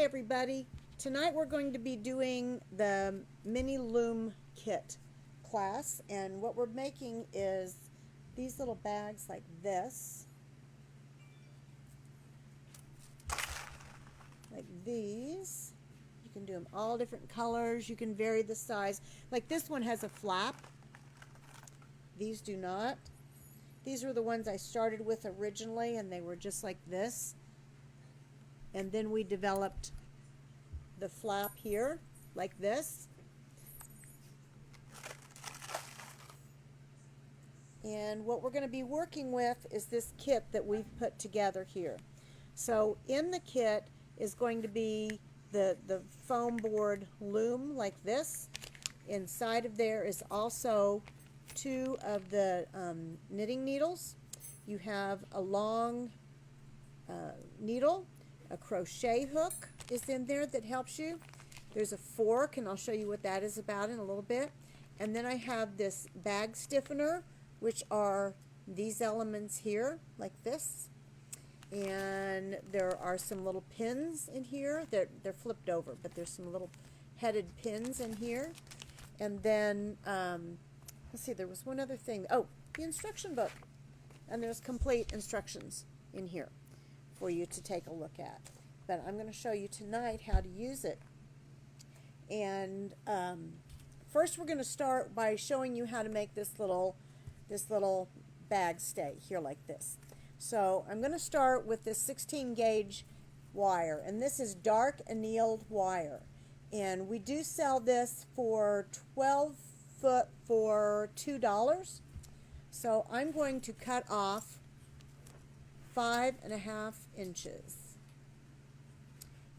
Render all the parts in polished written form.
Hi everybody. Tonight we're going to be doing the Mini Loom Kit class, and what we're making is these little bags like this. Like these. You can do them all different colors. You can vary the size. Like this one has a flap. These do not. These were the ones I started with originally, and they were just like this. And then we developed the flap here, like this. And what we're going to be working with is this kit that we've put together here. So in the kit is going to be the foam board loom like this. Inside of there is also 2 of the knitting needles. You have a long needle. A crochet hook is in there that helps you. There's a fork, and I'll show you what that is about in a little bit. And then I have this bag stiffener, which are these elements here, like this. And there are some little pins in here. They're flipped over, but there's some little headed pins in here. And then, let's see, there was one other thing. Oh, the instruction book. And there's complete instructions in here for you to take a look at. But I'm going to show you tonight how to use it. And first we're going to start by showing you how to make this little bag stay here like this. So I'm going to start with this 16 gauge wire, and this is dark annealed wire, and we do sell this for 12 foot for $2. So I'm going to cut off 5.5 inches.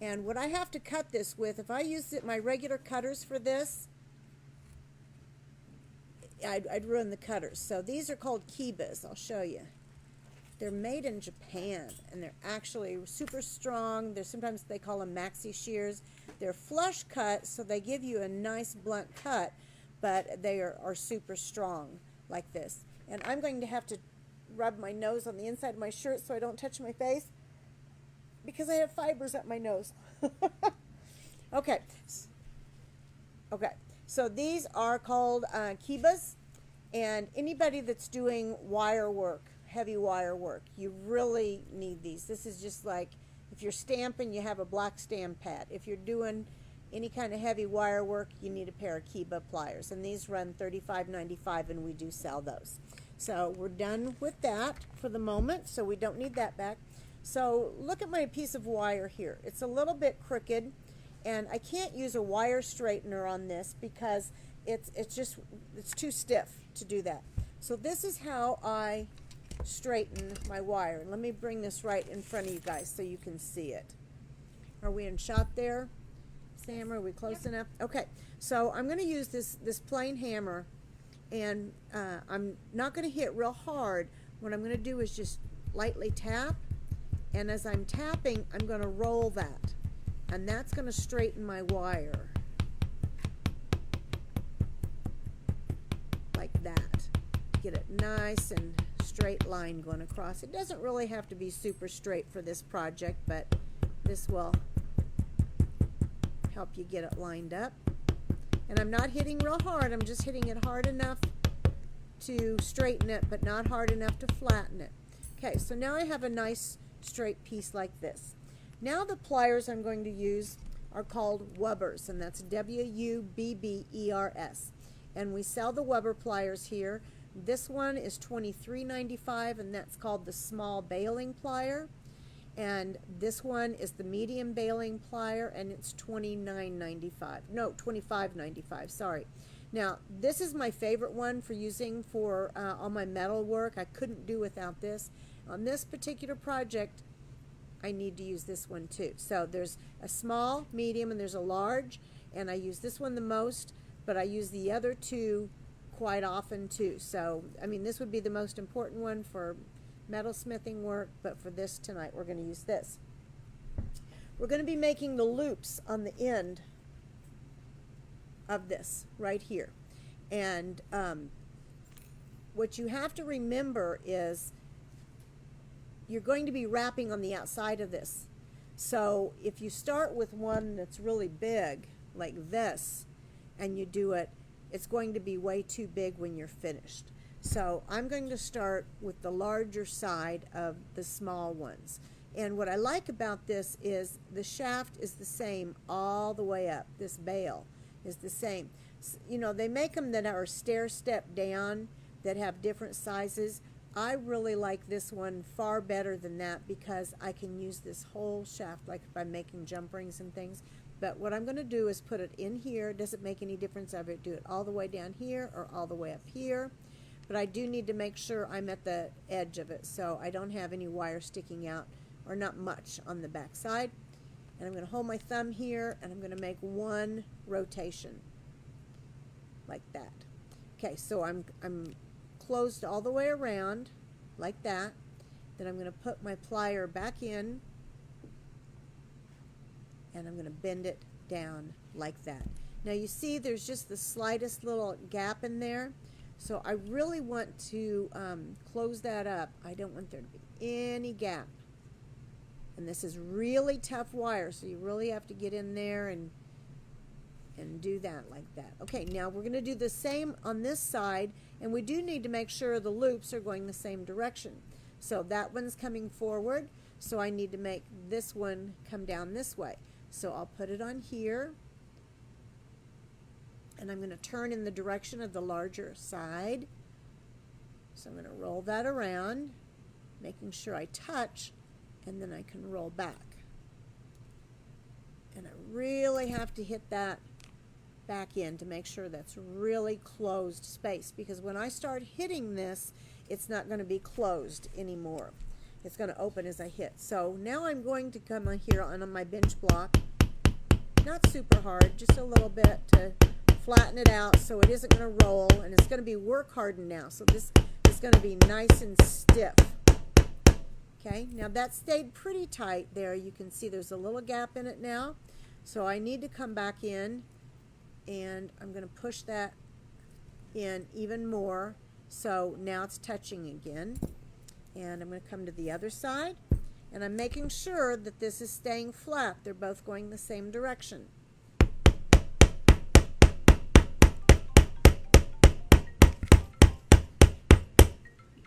And what I have to cut this with, if I use my regular cutters for this, I'd ruin the cutters. So these are called kibas. I'll show you. They're made in Japan, and they're actually super strong. Sometimes they call them maxi shears. They're flush cut, so they give you a nice blunt cut, but they are super strong like this. And I'm going to have to rub my nose on the inside of my shirt so I don't touch my face because I have fibers up my nose. Okay, so these are called kibas, and anybody that's doing wire work, heavy wire work, you really need these. This is just like if you're stamping, you have a black stamp pad. If you're doing any kind of heavy wire work, you need a pair of kiba pliers, and these run $35.95, and we do sell those. So we're done with that for the moment, so we don't need that back. So look at my piece of wire here. It's a little bit crooked, and I can't use a wire straightener on this because it's too stiff to do that. So this is how I straighten my wire. Let me bring this right in front of you guys so you can see it. Are we in shot there? Sam, are we close enough? Okay, so I'm going to use this plain hammer, and I'm not going to hit real hard. What I'm going to do is just lightly tap, and as I'm tapping, I'm going to roll that, and that's going to straighten my wire like that. Get it nice and straight line going across. It doesn't really have to be super straight for this project, but this will help you get it lined up. And I'm not hitting real hard, I'm just hitting it hard enough to straighten it, but not hard enough to flatten it. Okay, so now I have a nice straight piece like this. Now the pliers I'm going to use are called Wubbers, and that's W-U-B-B-E-R-S. And we sell the Wubber pliers here. This one is $23.95, and that's called the small baling plier. And this one is the medium baling plier, and it's $29.95. No, $25.95, sorry. Now, this is my favorite one for using for all my metal work. I couldn't do without this. On this particular project, I need to use this one too. So there's a small, medium, and there's a large, and I use this one the most, but I use the other two quite often too. So, I mean, this would be the most important one for metalsmithing work, but for this tonight we're going to use this. We're going to be making the loops on the end of this right here, and what you have to remember is you're going to be wrapping on the outside of this. So if you start with one that's really big, like this, and you do it, it's going to be way too big when you're finished. So I'm going to start with the larger side of the small ones. And what I like about this is the shaft is the same all the way up. This bail is the same. You know, they make them that are stair step down that have different sizes. I really like this one far better than that because I can use this whole shaft like if I'm making jump rings and things. But what I'm going to do is put it in here. It doesn't make any difference if I do it all the way down here or all the way up here. But I do need to make sure I'm at the edge of it so I don't have any wire sticking out or not much on the back side. And I'm going to hold my thumb here and I'm going to make one rotation like that. Okay, so I'm closed all the way around like that. Then I'm going to put my plier back in and I'm going to bend it down like that. Now you see there's just the slightest little gap in there. So I really want to close that up. I don't want there to be any gap. And this is really tough wire, so you really have to get in there and do that like that. Okay, now we're going to do the same on this side, and we do need to make sure the loops are going the same direction. So that one's coming forward, so I need to make this one come down this way. So I'll put it on here, and I'm going to turn in the direction of the larger side. So I'm going to roll that around, making sure I touch, and then I can roll back. And I really have to hit that back in to make sure that's really closed space, because when I start hitting this, it's not going to be closed anymore. It's going to open as I hit. So now I'm going to come on here on my bench block, not super hard, just a little bit to flatten it out so it isn't going to roll, and it's going to be work hardened now. So this is going to be nice and stiff. Okay, now that stayed pretty tight there. You can see there's a little gap in it now. So I need to come back in and I'm going to push that in even more. So now it's touching again. And I'm going to come to the other side. And I'm making sure that this is staying flat. They're both going the same direction.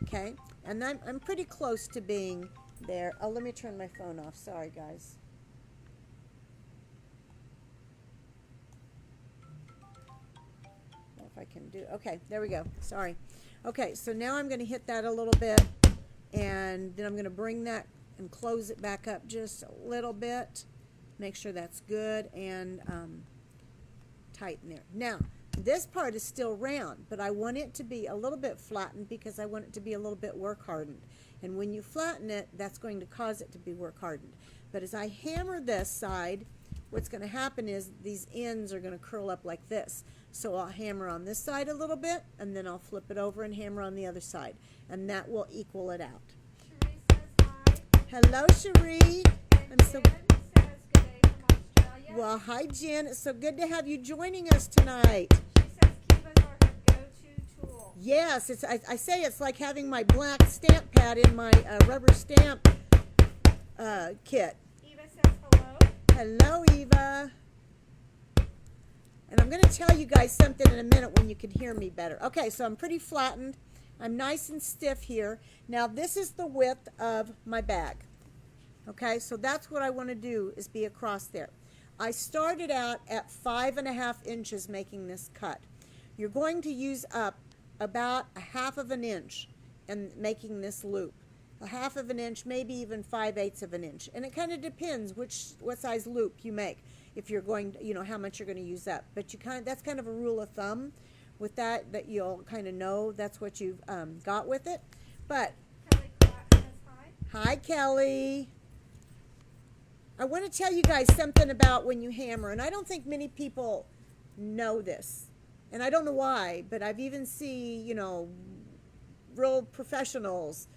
Okay, and I'm pretty close to being there. Oh, let me turn my phone off. Sorry, guys. If I can do, okay, there we go. Sorry. Okay, so now I'm going to hit that a little bit, and then I'm going to bring that and close it back up just a little bit. Make sure that's good and tighten there. Now, this part is still round, but I want it to be a little bit flattened because I want it to be a little bit work hardened. And when you flatten it, that's going to cause it to be work hardened. But as I hammer this side, what's going to happen is these ends are going to curl up like this. So I'll hammer on this side a little bit, and then I'll flip it over and hammer on the other side. And that will equal it out. Cherie says hi. Hello, Cherie. And I'm so Jen says good day from Australia. well. Hi, Jen. It's so good to have you joining us tonight. She says Kivas are her go-to tool. Yes, I say it's like having my black stamp pad in my rubber stamp kit. Eva says hello. Hello, Eva. And I'm going to tell you guys something in a minute when you can hear me better. Okay, so I'm pretty flattened. I'm nice and stiff here. Now this is the width of my bag. Okay, so that's what I want to do, is be across there. I started out at 5.5 inches making this cut. You're going to use up about 1/2 of an inch in making this loop. 1/2 of an inch, maybe even 5/8 of an inch. And it kind of depends what size loop you make. If you're going to, how much you're going to use up. But that's kind of a rule of thumb with that you'll kind of know that's what you've got with it. But Kelly Clark says hi. hi, Kelly. I want to tell you guys something about when you hammer, and I don't think many people know this, and I don't know why, but I've even seen, real professionals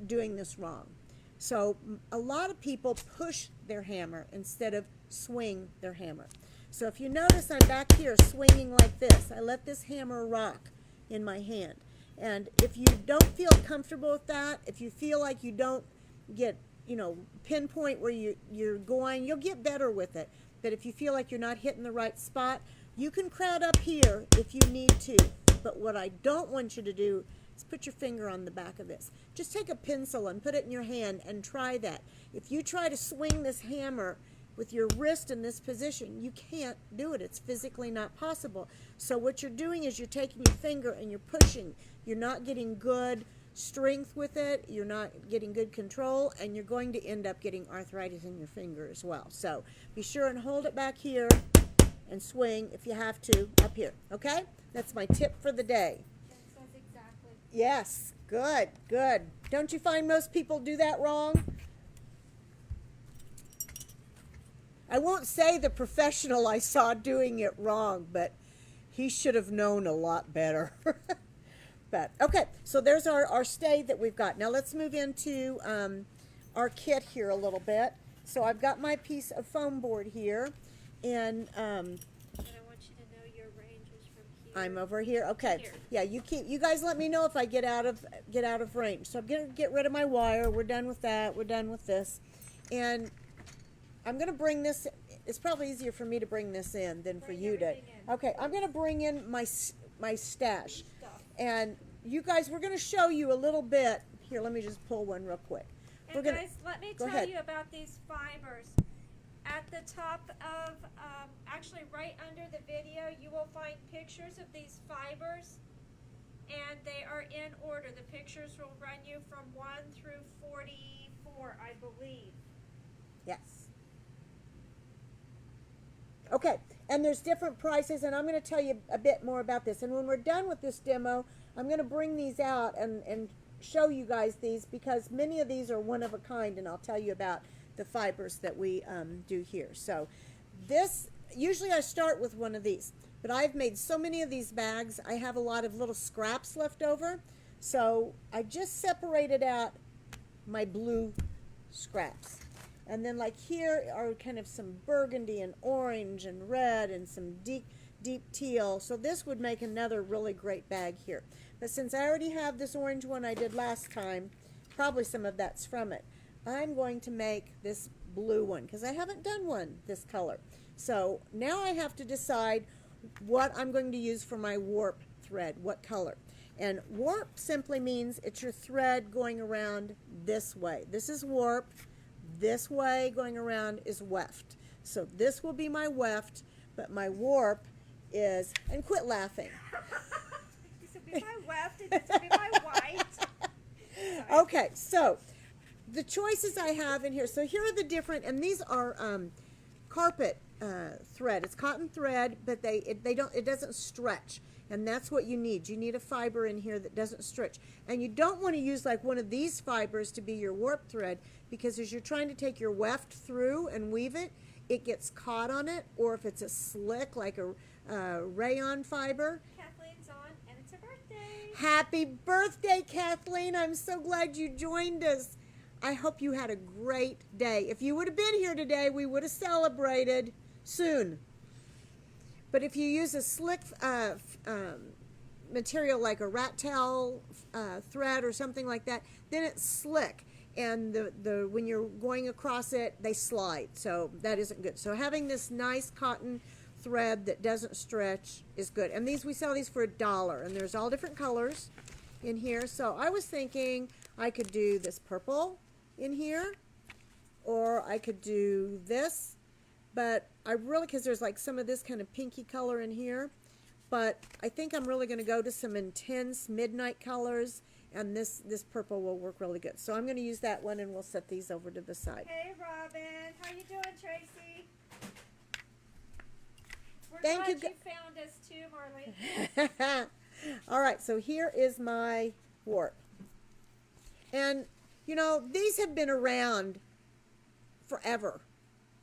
doing this wrong. So a lot of people push their hammer instead of swing their hammer. So if you notice, I'm back here swinging like this. I let this hammer rock in my hand. And if you don't feel comfortable with that, if you feel like you don't get you know, pinpoint where you're going, you'll get better with it. But if you feel like you're not hitting the right spot, you can crowd up here if you need to. But what I don't want you to do is put your finger on the back of this. Just take a pencil and put it in your hand and try that. If you try to swing this hammer with your wrist in this position, you can't do it. It's physically not possible. So what you're doing is you're taking your finger and you're pushing. You're not getting good strength with it. You're not getting good control, and you're going to end up getting arthritis in your finger as well. So be sure and hold it back here and swing if you have to up here. Okay? That's my tip for the day. That says exactly. Yes. Good. Good. Don't you find most people do that wrong? I won't say the professional I saw doing it wrong, but he should have known a lot better. But okay, so there's our stay that we've got. Now let's move into our kit here a little bit. So I've got my piece of foam board here, and But I want you to know your range is from here. I'm over here. Okay. Here. Yeah, you guys let me know if I get out of range. So I'm gonna get rid of my wire. We're done with that. We're done with this. And I'm gonna bring this, it's probably easier for me to bring this in than for Bring you to. everything in. Okay, I'm gonna bring in my stash. Stuff. And you guys, we're gonna show you a little bit. Here, let me just pull one real quick. And We're gonna, guys, let me go tell ahead. you about these fibers. At the top of, actually right under the video, you will find pictures of these fibers, and they are in order. The pictures will run you from 1 through 44, I believe. Yes. Okay, and there's different prices, and I'm going to tell you a bit more about this. And when we're done with this demo, I'm going to bring these out and show you guys these, because many of these are one of a kind, and I'll tell you about the fibers that we do here. So this, usually I start with one of these, but I've made so many of these bags, I have a lot of little scraps left over. So I just separated out my blue scraps. And then like here are kind of some burgundy and orange and red and some deep teal. So this would make another really great bag here. But since I already have this orange one I did last time, probably some of that's from it, I'm going to make this blue one because I haven't done one this color. So now I have to decide what I'm going to use for my warp thread, what color. And warp simply means it's your thread going around this way. This is warp. This way going around is weft. So this will be my weft, but my warp is, and quit laughing. This will be my weft, and this will be my white. Sorry. Okay, so the choices I have in here. So here are the different, and these are carpet thread. It's cotton thread, but it doesn't stretch. And that's what you need. You need a fiber in here that doesn't stretch. And you don't want to use like one of these fibers to be your warp thread, because as you're trying to take your weft through and weave it, it gets caught on it. Or if it's a slick, like a rayon fiber. Kathleen's on, and it's her birthday. Happy birthday, Kathleen. I'm so glad you joined us. I hope you had a great day. If you would have been here today, we would have celebrated soon. But if you use a slick material like a rat tail thread or something like that, then it's slick. And when you're going across it, they slide. So that isn't good. So having this nice cotton thread that doesn't stretch is good. And we sell these for $1. And there's all different colors in here. So I was thinking I could do this purple in here, or I could do this. But I really, because there's like some of this kind of pinky color in here, but I think I'm really going to go to some intense midnight colors, and this purple will work really good. So I'm going to use that one, and we'll set these over to the side. Hey, Robin. How you doing, Tracy? We're Thank glad you. you found us too, Marlene. All right, so here is my warp. And, you know, these have been around forever.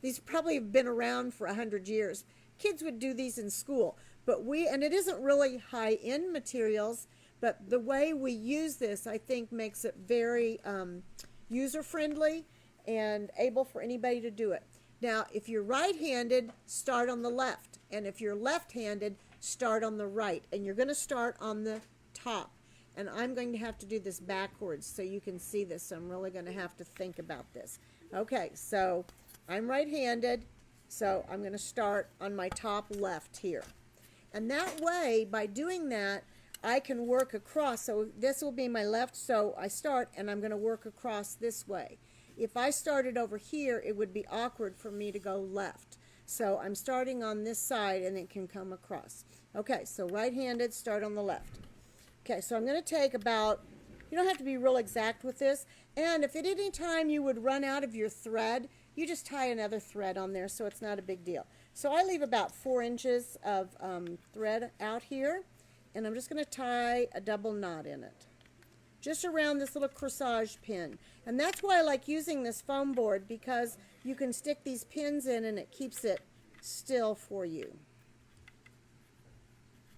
These probably have been around for 100 years. Kids would do these in school, but and it isn't really high-end materials, but the way we use this, I think, makes it very user-friendly and able for anybody to do it. Now, if you're right-handed, start on the left, and if you're left-handed, start on the right, and you're going to start on the top. and I'm going to have to do this backwards so you can see this, so I'm really going to have to think about this. Okay, so I'm right-handed, so I'm going to start on my top left here. And that way, by doing that, I can work across. So this will be my left, so I start, and I'm going to work across this way. If I started over here, it would be awkward for me to go left. So I'm starting on this side, and it can come across. Okay, so right-handed, start on the left. Okay, so I'm going to take about, you don't have to be real exact with this, and if at any time you would run out of your thread, you just tie another thread on there, so it's not a big deal. So I leave about 4 inches of thread out here, and I'm just going to tie a double knot in it, just around this little corsage pin. And that's why I like using this foam board, because you can stick these pins in and it keeps it still for you.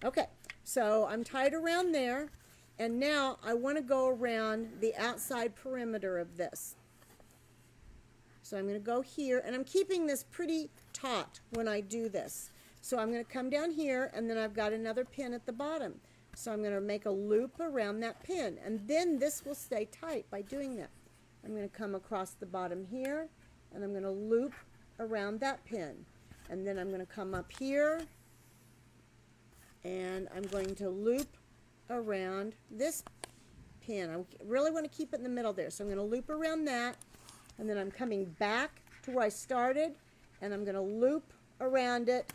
Okay, so I'm tied around there, and now I want to go around the outside perimeter of this. So I'm going to go here, and I'm keeping this pretty taut when I do this. So I'm going to come down here, and then I've got another pin at the bottom. So I'm going to make a loop around that pin, and then this will stay tight by doing that. I'm going to come across the bottom here, and I'm going to loop around that pin. And then I'm going to come up here, and I'm going to loop around this pin. I really want to keep it in the middle there. So I'm going to loop around that, and then I'm coming back to where I started, and I'm going to loop around it,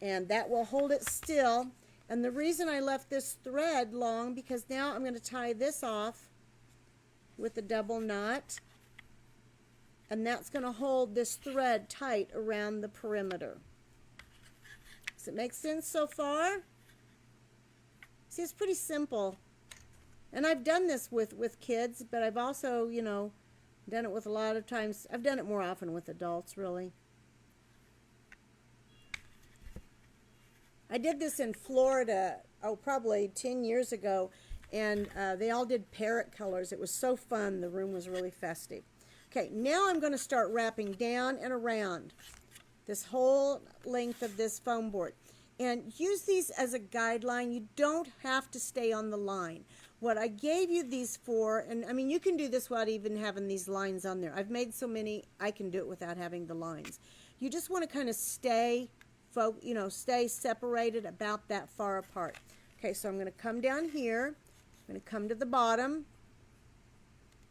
and that will hold it still. And the reason I left this thread long, because now I'm going to tie this off with a double knot, and that's going to hold this thread tight around the perimeter. Does it make sense so far? See, it's pretty simple. And I've done this with kids, but I've also, you know, done it with a lot of times. I've done it more often with adults, really. I did this in Florida, probably 10 years ago, and they all did parrot colors. It was so fun. The room was really festive. Okay, now I'm going to start wrapping down and around this whole length of this foam board. And use these as a guideline. You don't have to stay on the line. What I gave you these for, and I mean, you can do this without even having these lines on there. I've made so many, I can do it without having the lines. You just want to kind of stay separated about that far apart. Okay, so I'm going to come down here. I'm going to come to the bottom,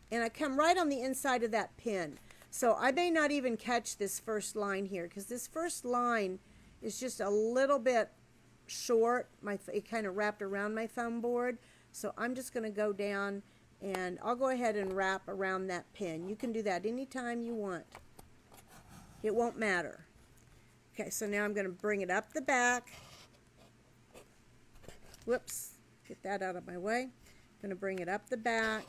and I come right on the inside of that pin. So I may not even catch this first line here, because this first line is just a little bit short. It kind of wrapped around my foam board. So I'm just going to go down, and I'll go ahead and wrap around that pin. You can do that anytime you want. It won't matter. Okay, so now I'm going to bring it up the back. Whoops, get that out of my way. I'm going to bring it up the back.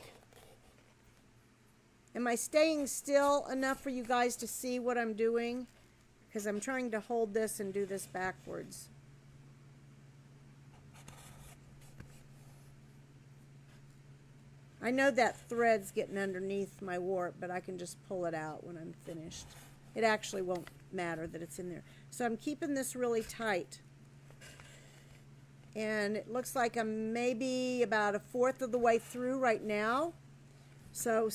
Am I staying still enough for you guys to see what I'm doing? Because I'm trying to hold this and do this backwards. I know that thread's getting underneath my warp, but I can just pull it out when I'm finished. It actually won't matter that it's in there. So I'm keeping this really tight. And it looks like I'm maybe about 1/4 of the way through right now. So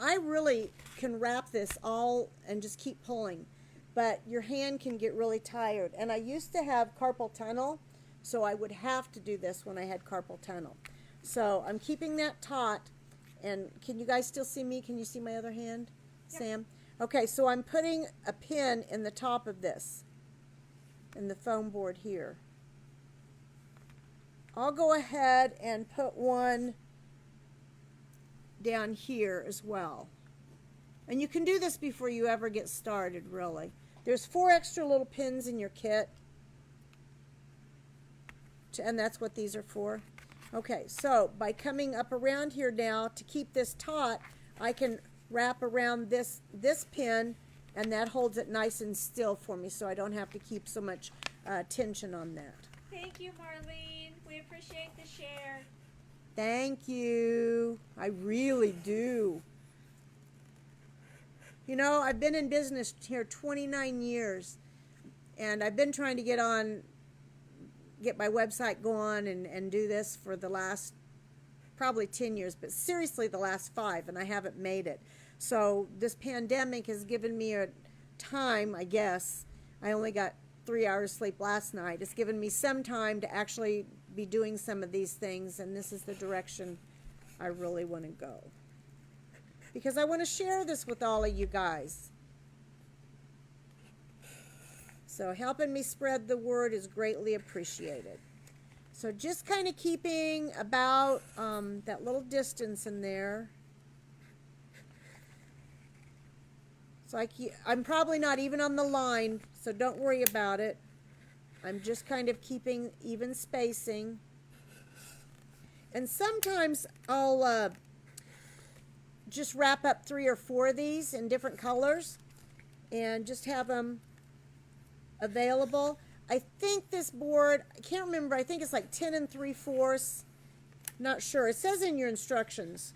I really can wrap this all and just keep pulling. But your hand can get really tired. And I used to have carpal tunnel, so I would have to do this when I had carpal tunnel. So I'm keeping that taut. And can you guys still see me? Can you see my other hand, yep. Sam? Okay, so I'm putting a pin in the top of this, in the foam board here. I'll go ahead and put one down here as well. And you can do this before you ever get started, really. There's 4 extra little pins in your kit, and that's what these are for. Okay, so by coming up around here now, to keep this taut, I can wrap around this pin, and that holds it nice and still for me, so I don't have to keep so much tension on that. Thank you, Marlene. We appreciate the share. Thank you. I really do. You know, I've been in business here 29 years, and I've been trying to get my website going and do this for the last probably 10 years, but seriously the last 5, and I haven't made it. So this pandemic has given me a time, I guess. I only got 3 hours sleep last night. It's given me some time to actually be doing some of these things, and this is the direction I really want to go. Because I want to share this with all of you guys. So helping me spread the word is greatly appreciated. So just kind of keeping about that little distance in there. So I'm probably not even on the line, so don't worry about it. I'm just kind of keeping even spacing. And sometimes I'll just wrap up 3 or 4 of these in different colors and just have them available. I think this board, I can't remember, I think it's like 10 3/4. Not sure. It says in your instructions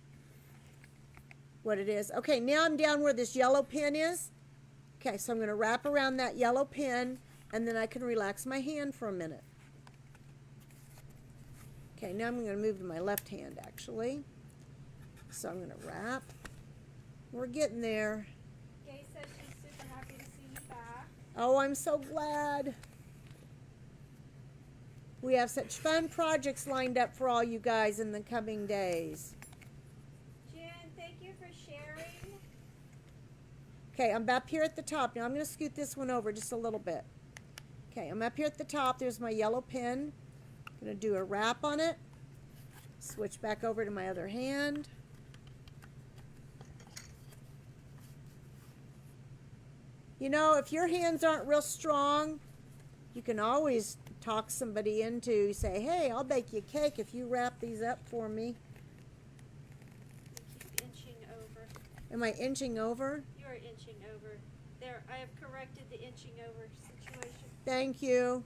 what it is. Okay, now I'm down where this yellow pin is. Okay, so I'm going to wrap around that yellow pin, and then I can relax my hand for a minute. Okay, now I'm going to move to my left hand, actually. So I'm going to wrap. We're getting there. Gay says she's super happy to see you back. Oh, I'm so glad. We have such fun projects lined up for all you guys in the coming days. Jen, thank you for sharing. Okay, I'm up here at the top. Now I'm going to scoot this one over just a little bit. Okay, I'm up here at the top. There's my yellow pin. I'm going to do a wrap on it. Switch back over to my other hand. You know, if your hands aren't real strong, you can always talk somebody into, say, hey, I'll bake you a cake if you wrap these up for me. You keep inching over. Am I inching over? You are inching over. There, I have corrected the inching over situation. Thank you.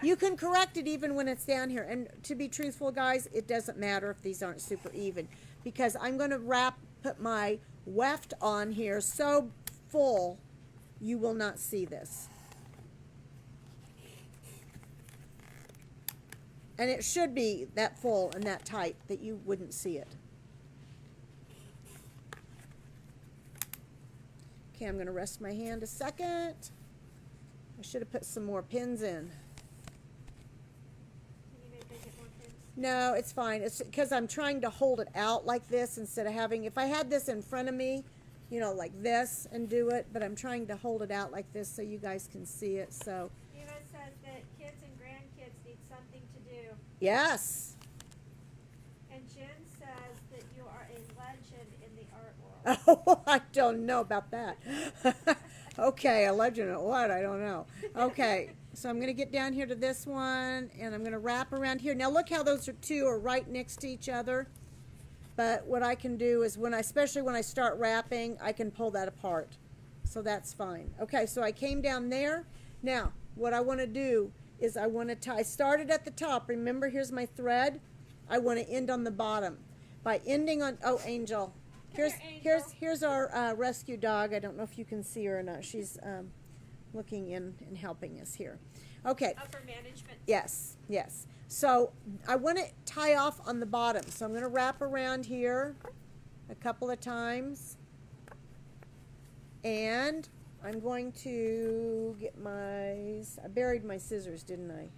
You can correct it even when it's down here. And to be truthful, guys, it doesn't matter if these aren't super even, because I'm going to put my weft on here so full you will not see this. And it should be that full and that tight that you wouldn't see it. Okay, I'm going to rest my hand a second. I should have put some more pins in. You need to get more pins. No, it's fine. It's because I'm trying to hold it out like this instead of having, if I had this in front of me, you know, like this and do it, but I'm trying to hold it out like this so you guys can see it. So, Eva says that kids and grandkids need something to do. yes. And Jen says that you are a legend in the art world. Oh, I don't know about that. Okay, a legend at what? I don't know. Okay, so I'm going to get down here to this one, and I'm going to wrap around here. Now look how those two are right next to each other. But what I can do is, especially when I start wrapping, I can pull that apart. So that's fine. Okay, so I came down there. Now, what I want to do is I want to tie. I started at the top. Remember, here's my thread. I want to end on the bottom. By ending on, oh, Angel. Here's our rescue dog. I don't know if you can see her or not. She's looking in and helping us here. Okay. Upper management. Yes, yes. So I want to tie off on the bottom. So I'm going to wrap around here a couple of times. And I'm going to get I buried my scissors, didn't I?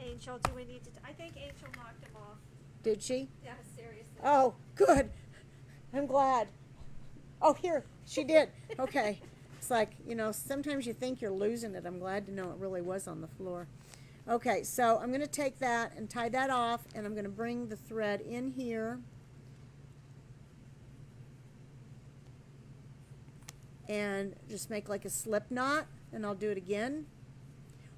Angel, do we need to, I think Angel knocked him off. Did she? Yeah, seriously. Oh, good. I'm glad. Oh, here, she did. Okay. It's like, you know, sometimes you think you're losing it. I'm glad to know it really was on the floor. Okay, so I'm going to take that and tie that off, and I'm going to bring the thread in here. And just make like a slip knot, and I'll do it again.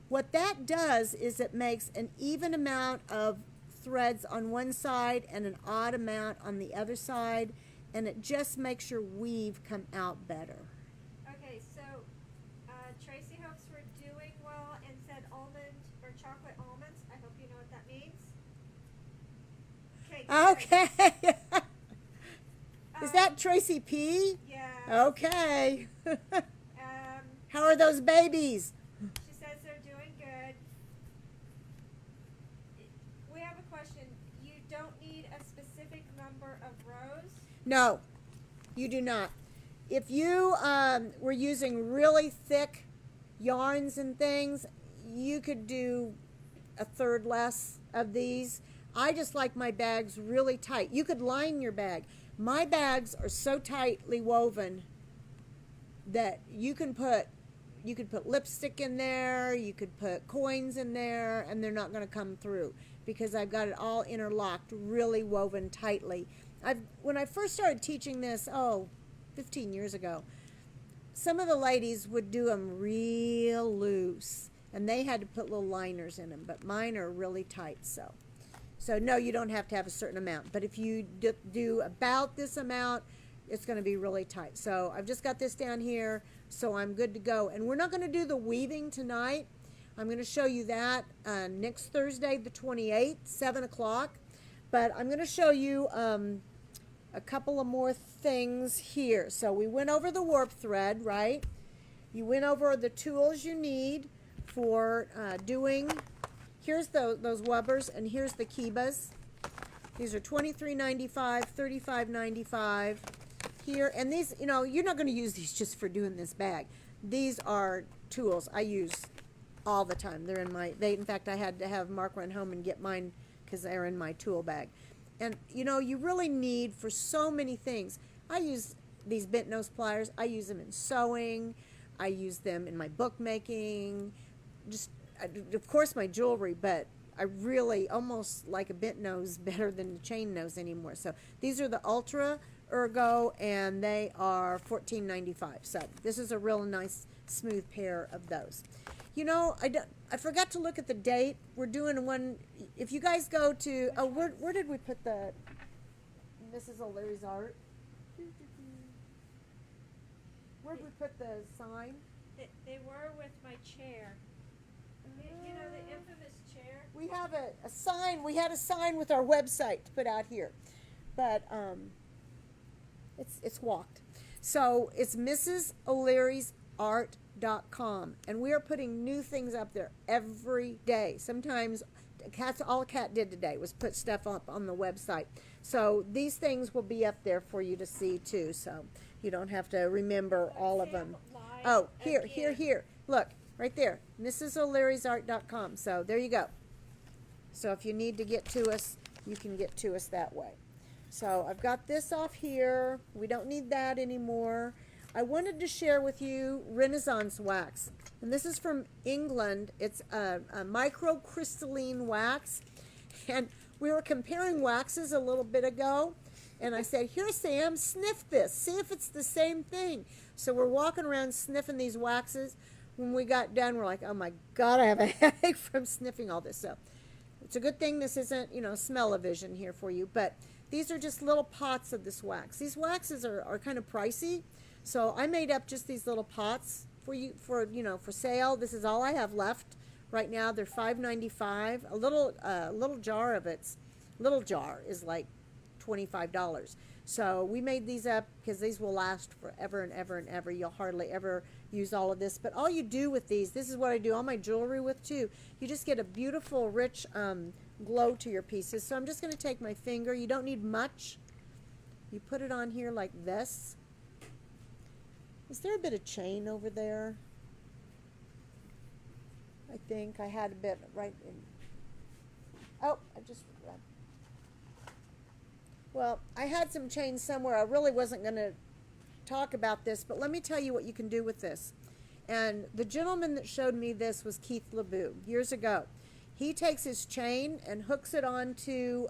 What that does is it makes an even amount of threads on one side and an odd amount on the other side, and it just makes your weave come out better. Okay, so Tracy hopes we're doing well and said almond or chocolate almonds. I hope you know what that means. Okay. Okay. Is that Tracy P? Yeah. Okay. How are those babies? She says they're doing good. No, you do not. If you were using really thick yarns and things, you could do a third less of these. I just like my bags really tight. You could line your bag. My bags are so tightly woven that you could put lipstick in there, you could put coins in there, and they're not going to come through because I've got it all interlocked, really woven tightly. When I first started teaching this, 15 years ago, some of the ladies would do them real loose, and they had to put little liners in them, but mine are really tight, so no, you don't have to have a certain amount, but if you do about this amount, it's going to be really tight. So I've just got this down here, so I'm good to go. And we're not going to do the weaving tonight. I'm going to show you that next Thursday, the 28th, 7 o'clock. But I'm going to show you a couple of more things here. So we went over the warp thread, right? You went over the tools you need for doing. Here's those wubbers, and here's the kibas. These are $23.95, $35.95 here. And these, you're not going to use these just for doing this bag. These are tools I use all the time. They're in in fact, I had to have Mark run home and get mine because they're in my tool bag. And, you really need for so many things. I use these bent nose pliers. I use them in sewing. I use them in my bookmaking. Just, of course, my jewelry, but I really almost like a bent nose better than the chain nose anymore. So these are the Ultra Ergo, and they are $14.95. So this is a real nice, smooth pair of those. I forgot to look at the date. We're doing one. If you guys go to, where did we put the Mrs. O'Leary's art? Where did we put the sign? They were with my chair. The infamous chair. We have a sign. We had a sign with our website to put out here, but it's walked. So it's Mrs. O'Leary's Art.com, and we are putting new things up there every day. Sometimes all a cat did today was put stuff up on the website. So these things will be up there for you to see too. So you don't have to remember all of them. Oh, here. Look. Right there, MrsO'Leary'sArt.com. So there you go. So if you need to get to us, you can get to us that way. So I've got this off here. We don't need that anymore. I wanted to share with you Renaissance wax. And this is from England. It's a microcrystalline wax. And we were comparing waxes a little bit ago. And I said, here, Sam, sniff this. See if it's the same thing. So we're walking around sniffing these waxes. When we got done, we're like, oh my God, I have a headache from sniffing all this. So it's a good thing this isn't, smell-o-vision here for you. But these are just little pots of this wax. These waxes are kind of pricey. So I made up just these little pots for you, for sale. This is all I have left right now. They're $5.95. A little jar of little jar is like $25. So we made these up because these will last forever and ever and ever. You'll hardly ever use all of this. But all you do with these, this is what I do all my jewelry with too. You just get a beautiful, rich glow to your pieces. So I'm just going to take my finger. You don't need much. You put it on here like this. Is there a bit of chain over there? I think I had a bit right in. Oh, I just forgot. Well, I had some chain somewhere. I really wasn't going to talk about this, but let me tell you what you can do with this. And the gentleman that showed me this was Keith LeBeau years ago. He takes his chain and hooks it onto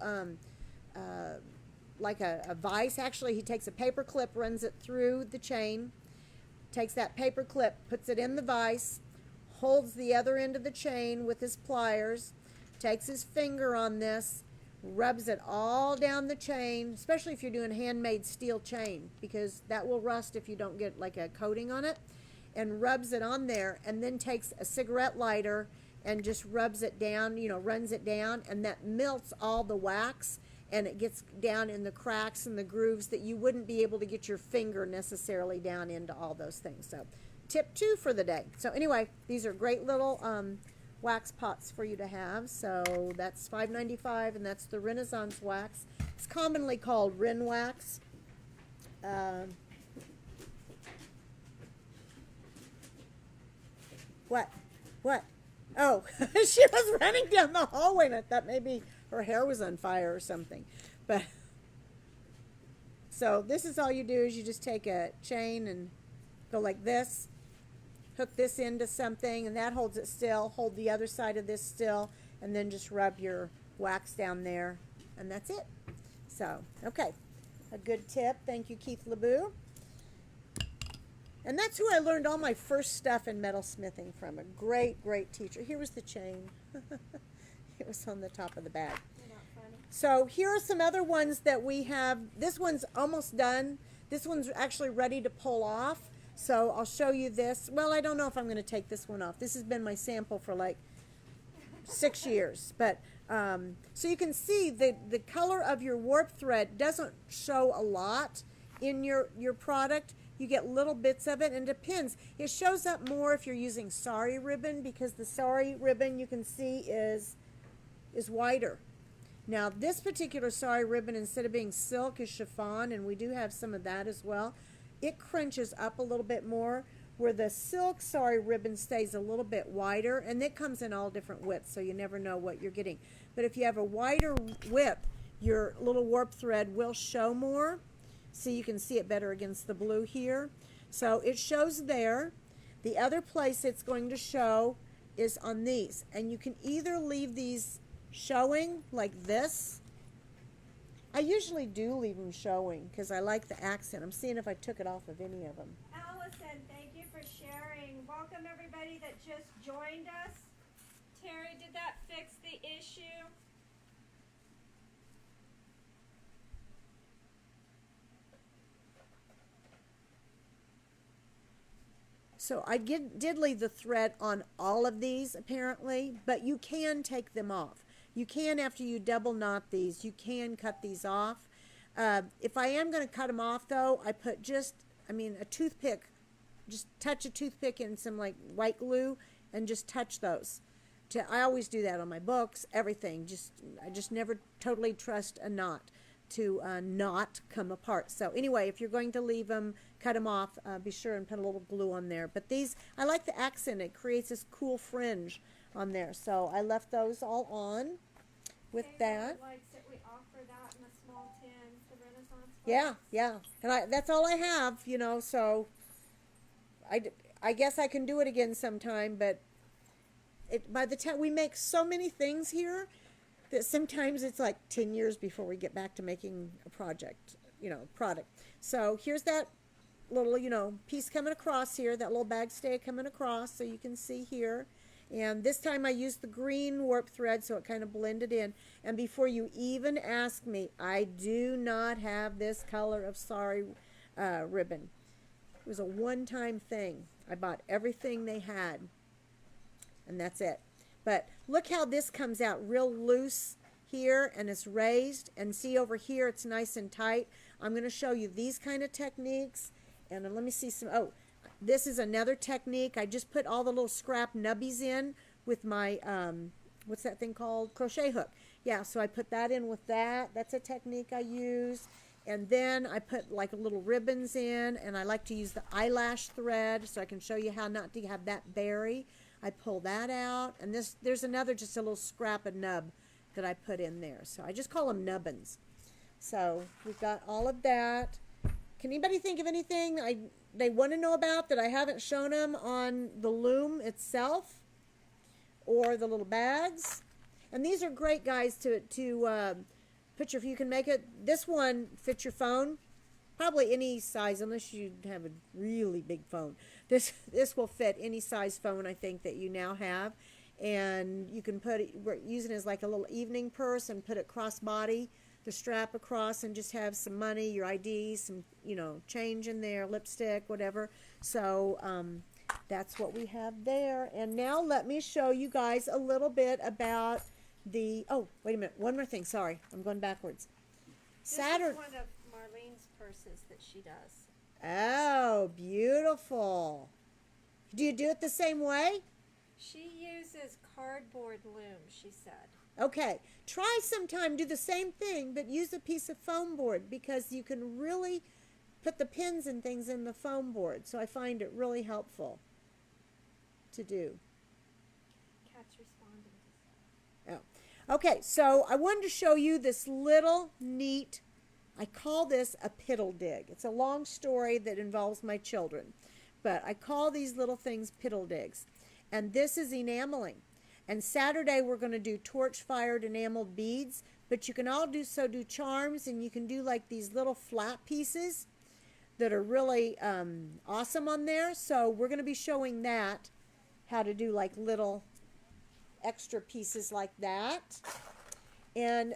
like a vise. Actually, he takes a paper clip, runs it through the chain, takes that paper clip, puts it in the vise, holds the other end of the chain with his pliers, takes his finger on this, rubs it all down the chain, especially if you're doing handmade steel chain, because that will rust if you don't get like a coating on it, and rubs it on there, and then takes a cigarette lighter and just rubs it down, runs it down, and that melts all the wax, and it gets down in the cracks and the grooves that you wouldn't be able to get your finger necessarily down into all those things. So tip 2 for the day. So anyway, these are great little wax pots for you to have. So that's $5.95, and that's the Renaissance wax. It's commonly called Ren wax. Um, what? What? Oh, she was running down the hallway, and I thought maybe her hair was on fire or something. But so this is all you do is you just take a chain and go like this, hook this into something, and that holds it still. Hold the other side of this still, and then just rub your wax down there, and that's it. So, okay, a good tip. Thank you, Keith LeBou. And that's who I learned all my first stuff in metalsmithing from. A great, great teacher. Here was the chain. It was on the top of the bag. So here are some other ones that we have. This one's almost done. This one's actually ready to pull off. So I'll show you this. Well, I don't know if I'm going to take this one off. This has been my sample for like 6 years. But so you can see the color of your warp thread doesn't show a lot in your product. You get little bits of it, and it depends. It shows up more if you're using sari ribbon, because the sari ribbon you can see is wider. Now this particular sari ribbon, instead of being silk, is chiffon, and we do have some of that as well. It crunches up a little bit more, where the silk sari ribbon stays a little bit wider, and it comes in all different widths, so you never know what you're getting. But if you have a wider width, your little warp thread will show more. See, you can see it better against the blue here. So it shows there. The other place it's going to show is on these. And you can either leave these showing like this. I usually do leave them showing because I like the accent. I'm seeing if I took it off of any of them. Allison, thank you for sharing. Welcome everybody that just joined us. Terry, did that fix the issue? So I did leave the thread on all of these apparently, but you can take them off. You can, after you double knot these, you can cut these off. If I am going to cut them off though, I put a toothpick, just touch a toothpick in some like white glue and just touch those. I always do that on my books, everything. I just never totally trust a knot to not come apart. So anyway, if you're going to leave them, cut them off, be sure and put a little glue on there. But these, I like the accent. It creates this cool fringe on there. So I left those all on with that. Likes that we offer that in the small tins, the Renaissance box. Yeah. And that's all I have, so I guess I can do it again sometime, but by the time we make so many things here, that sometimes it's like 10 years before we get back to making a product. So here's that little, piece coming across here, that little bag stay coming across, so you can see here. And this time I used the green warp thread, so it kind of blended in. And before you even ask me, I do not have this color of sari ribbon. It was a one-time thing. I bought everything they had, and that's it. But look how this comes out real loose here, and it's raised. And see over here, it's nice and tight. I'm going to show you these kind of techniques. And let me see some. Oh, this is another technique. I just put all the little scrap nubbies in with my, what's that thing called? Crochet hook. Yeah, so I put that in with that. That's a technique I use. And then I put like little ribbons in, and I like to use the eyelash thread so I can show you how not to have that bury. I pull that out, and there's another, just a little scrap of nub that I put in there. So I just call them nubbins. So we've got all of that. Can anybody think of anything they want to know about that I haven't shown them on the loom itself or the little bags? And these are great, guys, to put your, you can make it, this one fits your phone. Probably any size, unless you have a really big phone. This will fit any size phone, I think, that you now have. And you can put it, use it as like a little evening purse and put it crossbody, the strap across, and just have some money, your ID, some, change in there, lipstick, whatever. So that's what we have there. And now let me show you guys a little bit about the, oh, wait a minute, one more thing, sorry, I'm going backwards. Saturday. This is one of Marlene's purses that she does. Oh, beautiful. Do you do it the same way? She uses cardboard loom, she said. Okay. Try sometime, do the same thing, but use a piece of foam board, because you can really put the pins and things in the foam board. So I find it really helpful to do. Cat's responding to stuff. Oh. Okay, so I wanted to show you this little neat, I call this a piddle dig. It's a long story that involves my children, but I call these little things piddle digs. And this is enameling. And Saturday we're going to do torch-fired enameled beads, but you can also do charms, and you can do like these little flat pieces that are really awesome on there. So we're going to be showing that, how to do like little extra pieces like that. And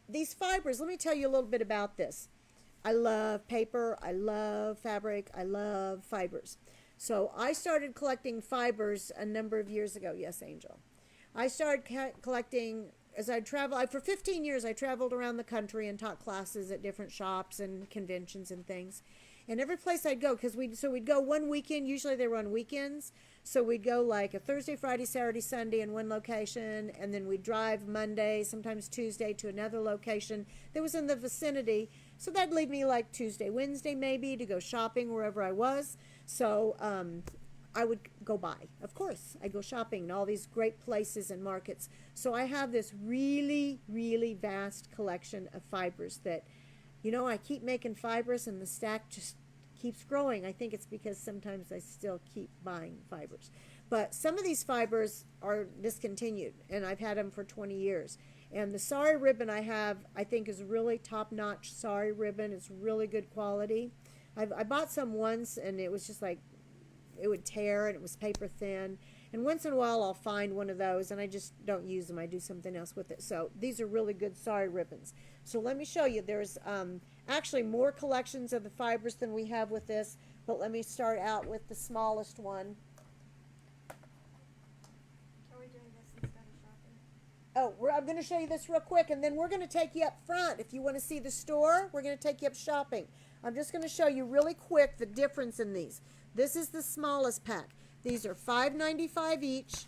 these fibers, let me tell you a little bit about this. I love paper, I love fabric, I love fibers. So I started collecting fibers a number of years ago. Yes, Angel. I started collecting as I traveled. For 15 years, I traveled around the country and taught classes at different shops and conventions and things. And every place I'd go, because we'd go one weekend. Usually they were on weekends. So we'd go like a Thursday, Friday, Saturday, Sunday in one location, and then we'd drive Monday, sometimes Tuesday, to another location that was in the vicinity. So that'd leave me like Tuesday, Wednesday maybe to go shopping wherever I was. So I would go by. Of course, I go shopping in all these great places and markets. So I have this really, really vast collection of fibers that, you know, I keep making fibers and the stack just keeps growing. I think it's because sometimes I still keep buying fibers. But some of these fibers are discontinued, and I've had them for 20 years. And the sari ribbon I have, I think, is really top-notch sari ribbon. It's really good quality. I bought some once, and it was just like, it would tear, and it was paper thin. And once in a while I'll find one of those, and I just don't use them. I do something else with it. So these are really good sari ribbons. So let me show you. There's actually more collections of the fibers than we have with this, but let me start out with the smallest one. Are we doing this instead of shopping? Oh, I'm going to show you this real quick, and then we're going to take you up front. If you want to see the store, we're going to take you up shopping. I'm just going to show you really quick the difference in these. This is the smallest pack. These are $5.95 each,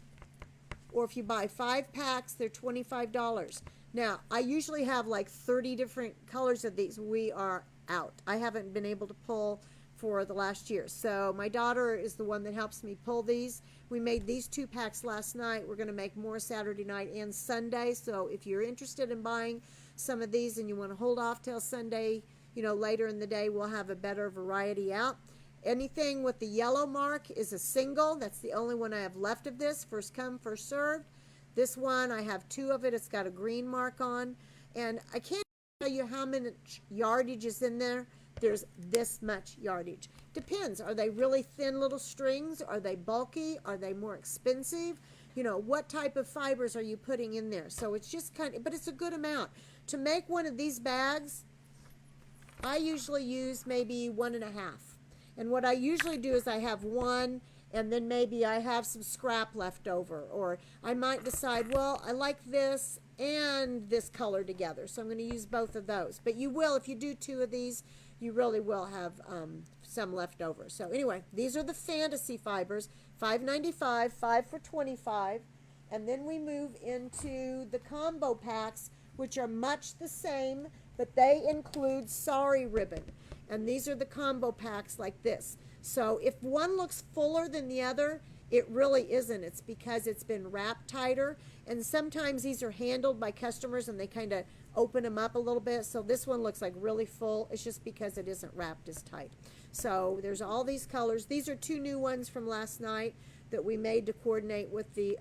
or if you buy 5 packs, they're $25. Now, I usually have like 30 different colors of these. We are out. I haven't been able to pull for the last year. So my daughter is the one that helps me pull these. We made these 2 packs last night. We're going to make more Saturday night and Sunday. So if you're interested in buying some of these and you want to hold off till Sunday, you know, later in the day, we'll have a better variety out. Anything with the yellow mark is a single. That's the only one I have left of this. First come, first served. This one, I have 2 of it. It's got a green mark on. And I can't tell you how much yardage is in there. There's this much yardage. Depends. Are they really thin little strings? Are they bulky? Are they more expensive? You know, what type of fibers are you putting in there? So it's just kind of, but it's a good amount. To make one of these bags, I usually use maybe 1.5. And what I usually do is I have 1, and then maybe I have some scrap left over. Or I might decide, well, I like this and this color together, so I'm going to use both of those. But you will, if you do 2 of these, you really will have some left over. So anyway, these are the fantasy fibers, $5.95, 5 for $25. And then we move into the combo packs, which are much the same, but they include sari ribbon. And these are the combo packs like this. So if one looks fuller than the other, it really isn't. It's because it's been wrapped tighter. And sometimes these are handled by customers and they kind of open them up a little bit. So this one looks like really full. It's just because it isn't wrapped as tight. So there's all these colors. These are 2 new ones from last night that we made to coordinate with the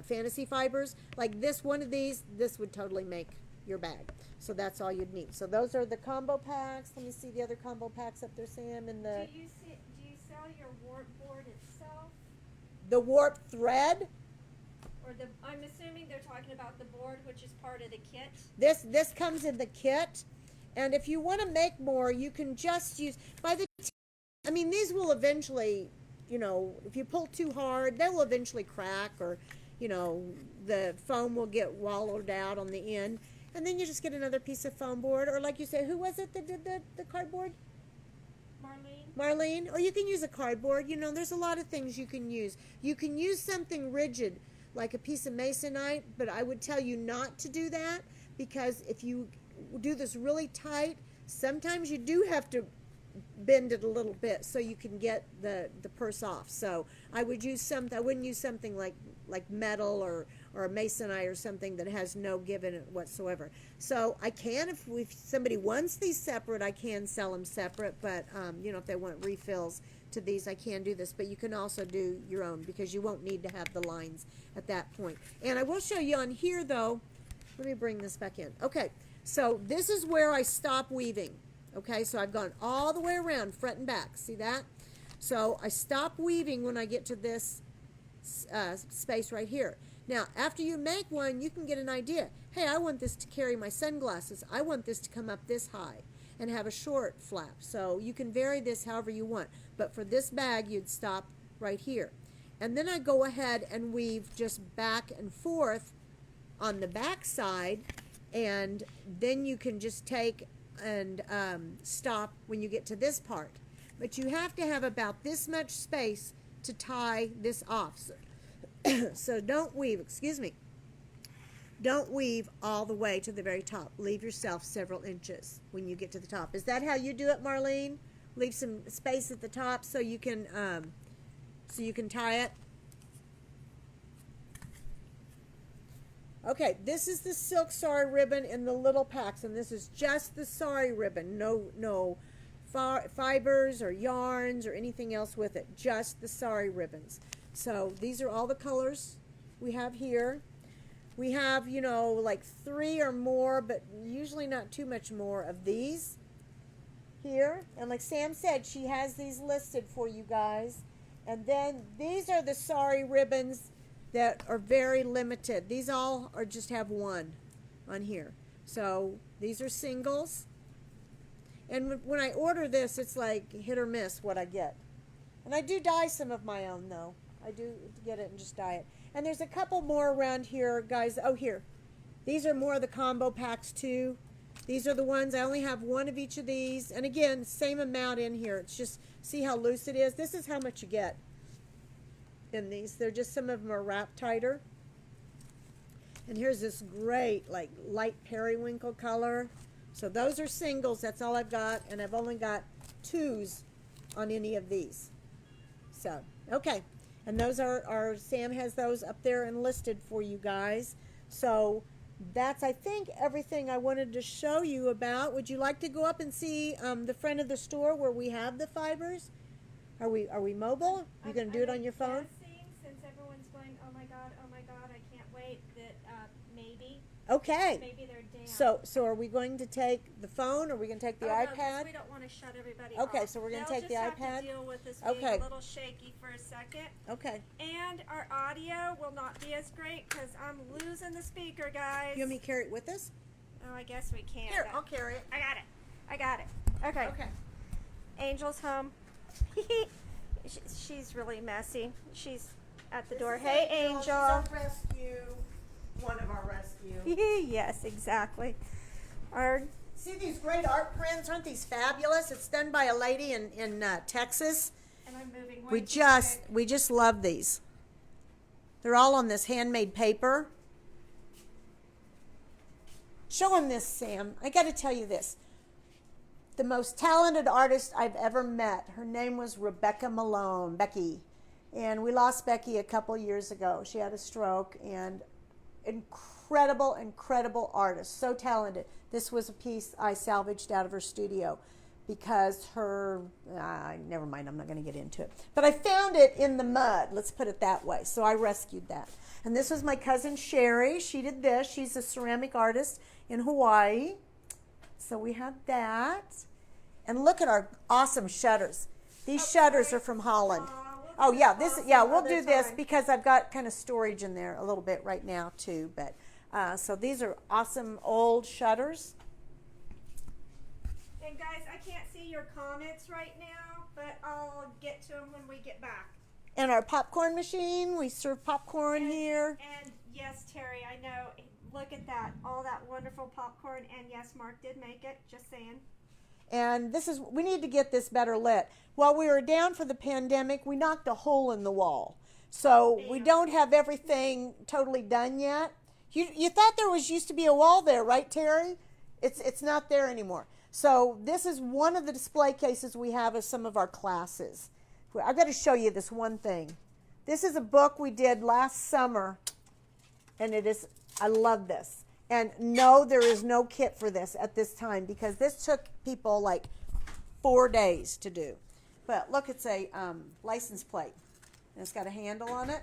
fantasy fibers. Like this, one of these, this would totally make your bag. So that's all you'd need. So those are the combo packs. Let me see the other combo packs up there, Sam. And the Do you sell your warp board itself? The warp thread. Or I'm assuming they're talking about the board, which is part of the kit. This comes in the kit. And if you want to make more, you can just use I mean, these will eventually, you know, if you pull too hard, they will eventually crack, or, you know, the foam will get wallowed out on the end. And then you just get another piece of foam board, or like you said, who was it that did the cardboard? Marlene. Or you can use a cardboard. You know, there's a lot of things you can use. You can use something rigid, like a piece of masonite, but I would tell you not to do that, because if you do this really tight, sometimes you do have to bend it a little bit so you can get the purse off. So I would use I wouldn't use something like metal or a masonite or something that has no give in it whatsoever. So I can, if somebody wants these separate, I can sell them separate, but you know, if they want refills to these, I can do this, but you can also do your own because you won't need to have the lines at that point. And I will show you on here though, let me bring this back in. Okay, so this is where I stop weaving. Okay, so I've gone all the way around, front and back. See that? So I stop weaving when I get to this space right here. Now, after you make one, you can get an idea. Hey, I want this to carry my sunglasses. I want this to come up this high and have a short flap. So you can vary this however you want. But for this bag, you'd stop right here. And then I go ahead and weave just back and forth on the back side, and then you can just take and stop when you get to this part. But you have to have about this much space to tie this off. So don't weave, excuse me, don't weave all the way to the very top. Leave yourself several inches when you get to the top. Is that how you do it, Marlene? Leave some space at the top so you can tie it. Okay, this is the silk sari ribbon in the little packs, and this is just the sari ribbon. No fibers or yarns or anything else with it. Just the sari ribbons. So these are all the colors we have here. We have, you know, like 3 or more, but usually not too much more of these here. And like Sam said, she has these listed for you guys. And then these are the sari ribbons that are very limited. These all are just have one on here. So these are singles. And when I order this, it's like hit or miss what I get. And I do dye some of my own though. I do get it and just dye it. And there's a couple more around here, guys. Oh, here. These are more of the combo packs too. These are the ones, I only have one of each of these. And again, same amount in here. It's just, see how loose it is? This is how much you get in these. They're just, some of them are wrapped tighter. And here's this great, like, light periwinkle color. So those are singles. That's all I've got. And I've only got 2s on any of these. So, okay. And those are Sam has those up there and listed for you guys. So that's, I think, everything I wanted to show you about. Would you like to go up and see the front of the store where we have the fibers? Are we mobile? You going to do it on your phone? Since everyone's going, oh my God, I can't wait, that maybe. Okay. Maybe they're down. So are we going to take the phone, or are we going to take the iPad? No, we don't want to shut everybody Okay, off. so we're going to take the They'll iPad? just have to deal with this being a little shaky for a second. Okay. And our audio will not be as great because I'm losing the speaker, guys. You want me to carry it with us? Oh, I guess we can. Here, I'll carry it. I got it. Okay. Okay. Angel's home. She's really messy. She's at the door. Hey, Angel. She's our rescue. One of our rescue. Yes, exactly. See these great art prints? Aren't these fabulous? It's done by a lady in Texas. And I'm moving. We just love these. They're all on this handmade paper. Show them this, Sam. I got to tell you this. The most talented artist I've ever met. Her name was Rebecca Malone, Becky. And we lost Becky a couple years ago. She had a stroke, and incredible artist, so talented. This was a piece I salvaged out of her studio because never mind, I'm not going to get into it. But I found it in the mud, let's put it that way. So I rescued that. And this was my cousin Sherry. She did this. She's a ceramic artist in Hawaii. So we have that. And look at our awesome shutters. These shutters are from Holland. Oh yeah, we'll do this because I've got kind of storage in there a little bit right now too. But so these are awesome old shutters. And guys, I can't see your comments right now, but I'll get to them when we get back. And our popcorn machine, we serve popcorn here. And yes, Terry, I know. Look at that, all that wonderful popcorn. And yes, Mark did make it. Just saying. And we need to get this better lit. While we were down for the pandemic, we knocked a hole in the wall. So we don't have everything totally done yet. You thought there used to be a wall there, right, Terry? It's not there anymore. So this is one of the display cases we have of some of our classes. I've got to show you this one thing. This is a book we did last summer, and it is, I love this. And no, there is no kit for this at this time because this took people like 4 days to do. But look, it's a license plate, and it's got a handle on it.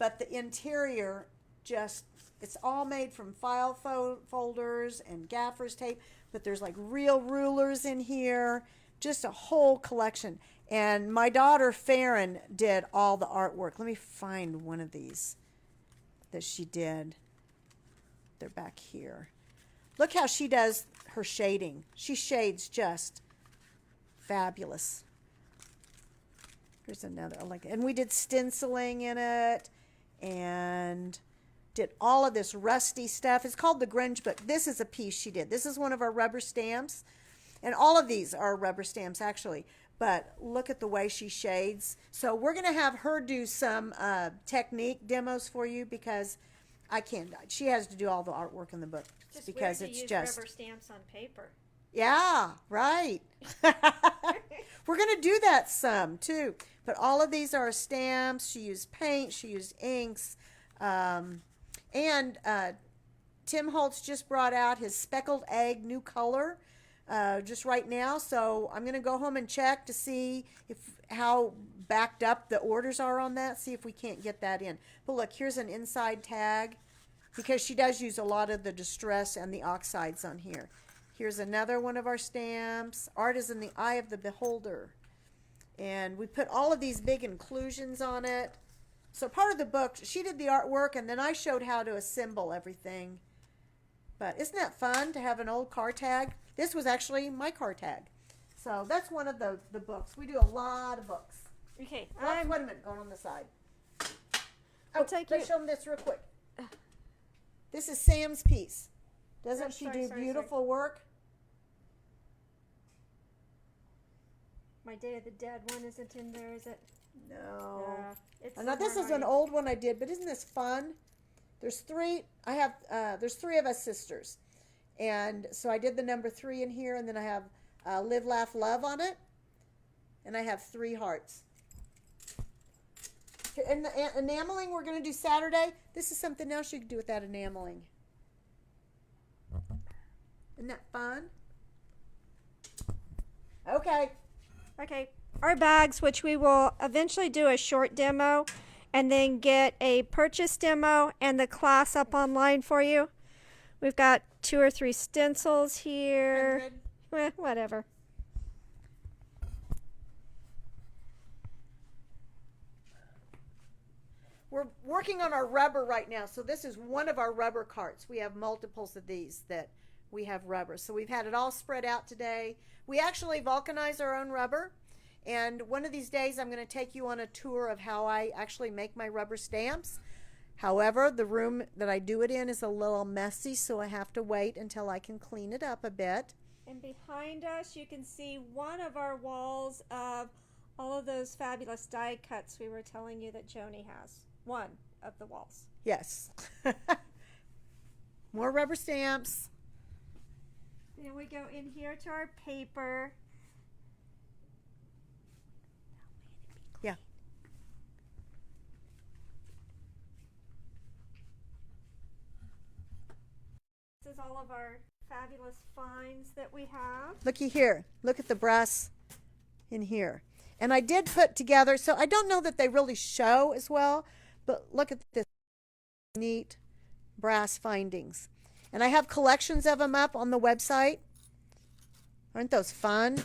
But the interior just, it's all made from file folders and gaffer's tape, but there's like real rulers in here, just a whole collection. And my daughter Farron did all the artwork. Let me find one of these that she did. They're back here. Look how she does her shading. She shades just fabulous. Here's another, I like it. And we did stenciling in it and did all of this rusty stuff. It's called the Grunge Book. This is a piece she did. This is one of our rubber stamps. And all of these are rubber stamps actually. But look at the way she shades. So we're going to have her do some technique demos for you because I can't. She has to do all the artwork in the book Just because weird to it's use just rubber stamps on paper. Yeah, right. We're going to do that some too. But all of these are stamps. She used paint. She used inks. And Tim Holtz just brought out his speckled egg new color just right now. So I'm going to go home and check to see how backed up the orders are on that. See if we can't get that in. But look, here's an inside tag because she does use a lot of the distress and the oxides on here. Here's another one of our stamps. Art is in the eye of the beholder. And we put all of these big inclusions on it. So part of the book, she did the artwork, and then I showed how to assemble everything. But isn't that fun to have an old car tag? This was actually my car tag. So that's one of the books. We do a lot of books. Okay. Wait a minute, going on the side. I'll take let's you. show them this real quick. This is Sam's piece. Doesn't she sorry, do beautiful work? My Day of the Dead one isn't in there, is it? No. It's Now this is somewhere an old one I did, but isn't this fun? There's three. There's three of us sisters, and so I did the number 3 in here, and then I have Live, Laugh, Love on it, and I have 3 hearts. And the enameling we're going to do Saturday. This is something else you can do with that enameling. Isn't that fun? Okay. Okay, our bags, which we will eventually do a short demo and then get a purchase demo and the class up online for you. We've got 2 or 3 stencils here. Whatever. We're working on our rubber right now. So this is one of our rubber carts. We have multiples of these that we have rubber. So we've had it all spread out today. We actually vulcanize our own rubber. And one of these days I'm going to take you on a tour of how I actually make my rubber stamps. However, the room that I do it in is a little messy, so I have to wait until I can clean it up a bit. And behind us you can see one of our walls of all of those fabulous die cuts we were telling you that Joni has. One of the walls. Yes. More rubber stamps. Then we go in here to our paper. Yeah. This is all of our fabulous finds that we have. Looky here. Look at the brass in here. And I did put together, so I don't know that they really show as well, but look at this neat brass findings. And I have collections of them up on the website. Aren't those fun?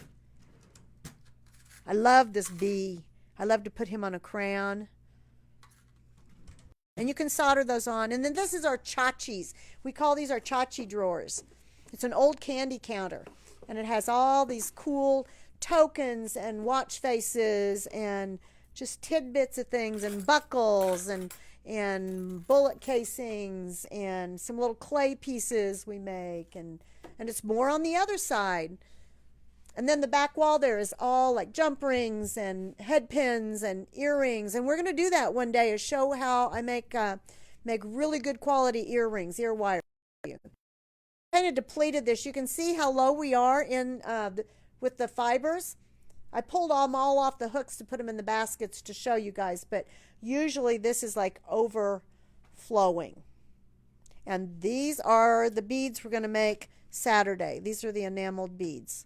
I love this bee. I love to put him on a crown. And you can solder those on. And then this is our tchotchkes. We call these our tchotchke drawers. It's an old candy counter. And it has all these cool tokens and watch faces and just tidbits of things and buckles and bullet casings and some little clay pieces we make. And it's more on the other side. And then the back wall there is all like jump rings and head pins and earrings. And we're going to do that one day, is show how I make really good quality earrings, ear wire. kind of depleted this. You can see how low we are in with the fibers. I pulled them all off the hooks to put them in the baskets to show you guys, but usually this is like overflowing. And these are the beads we're going to make Saturday. These are the enameled beads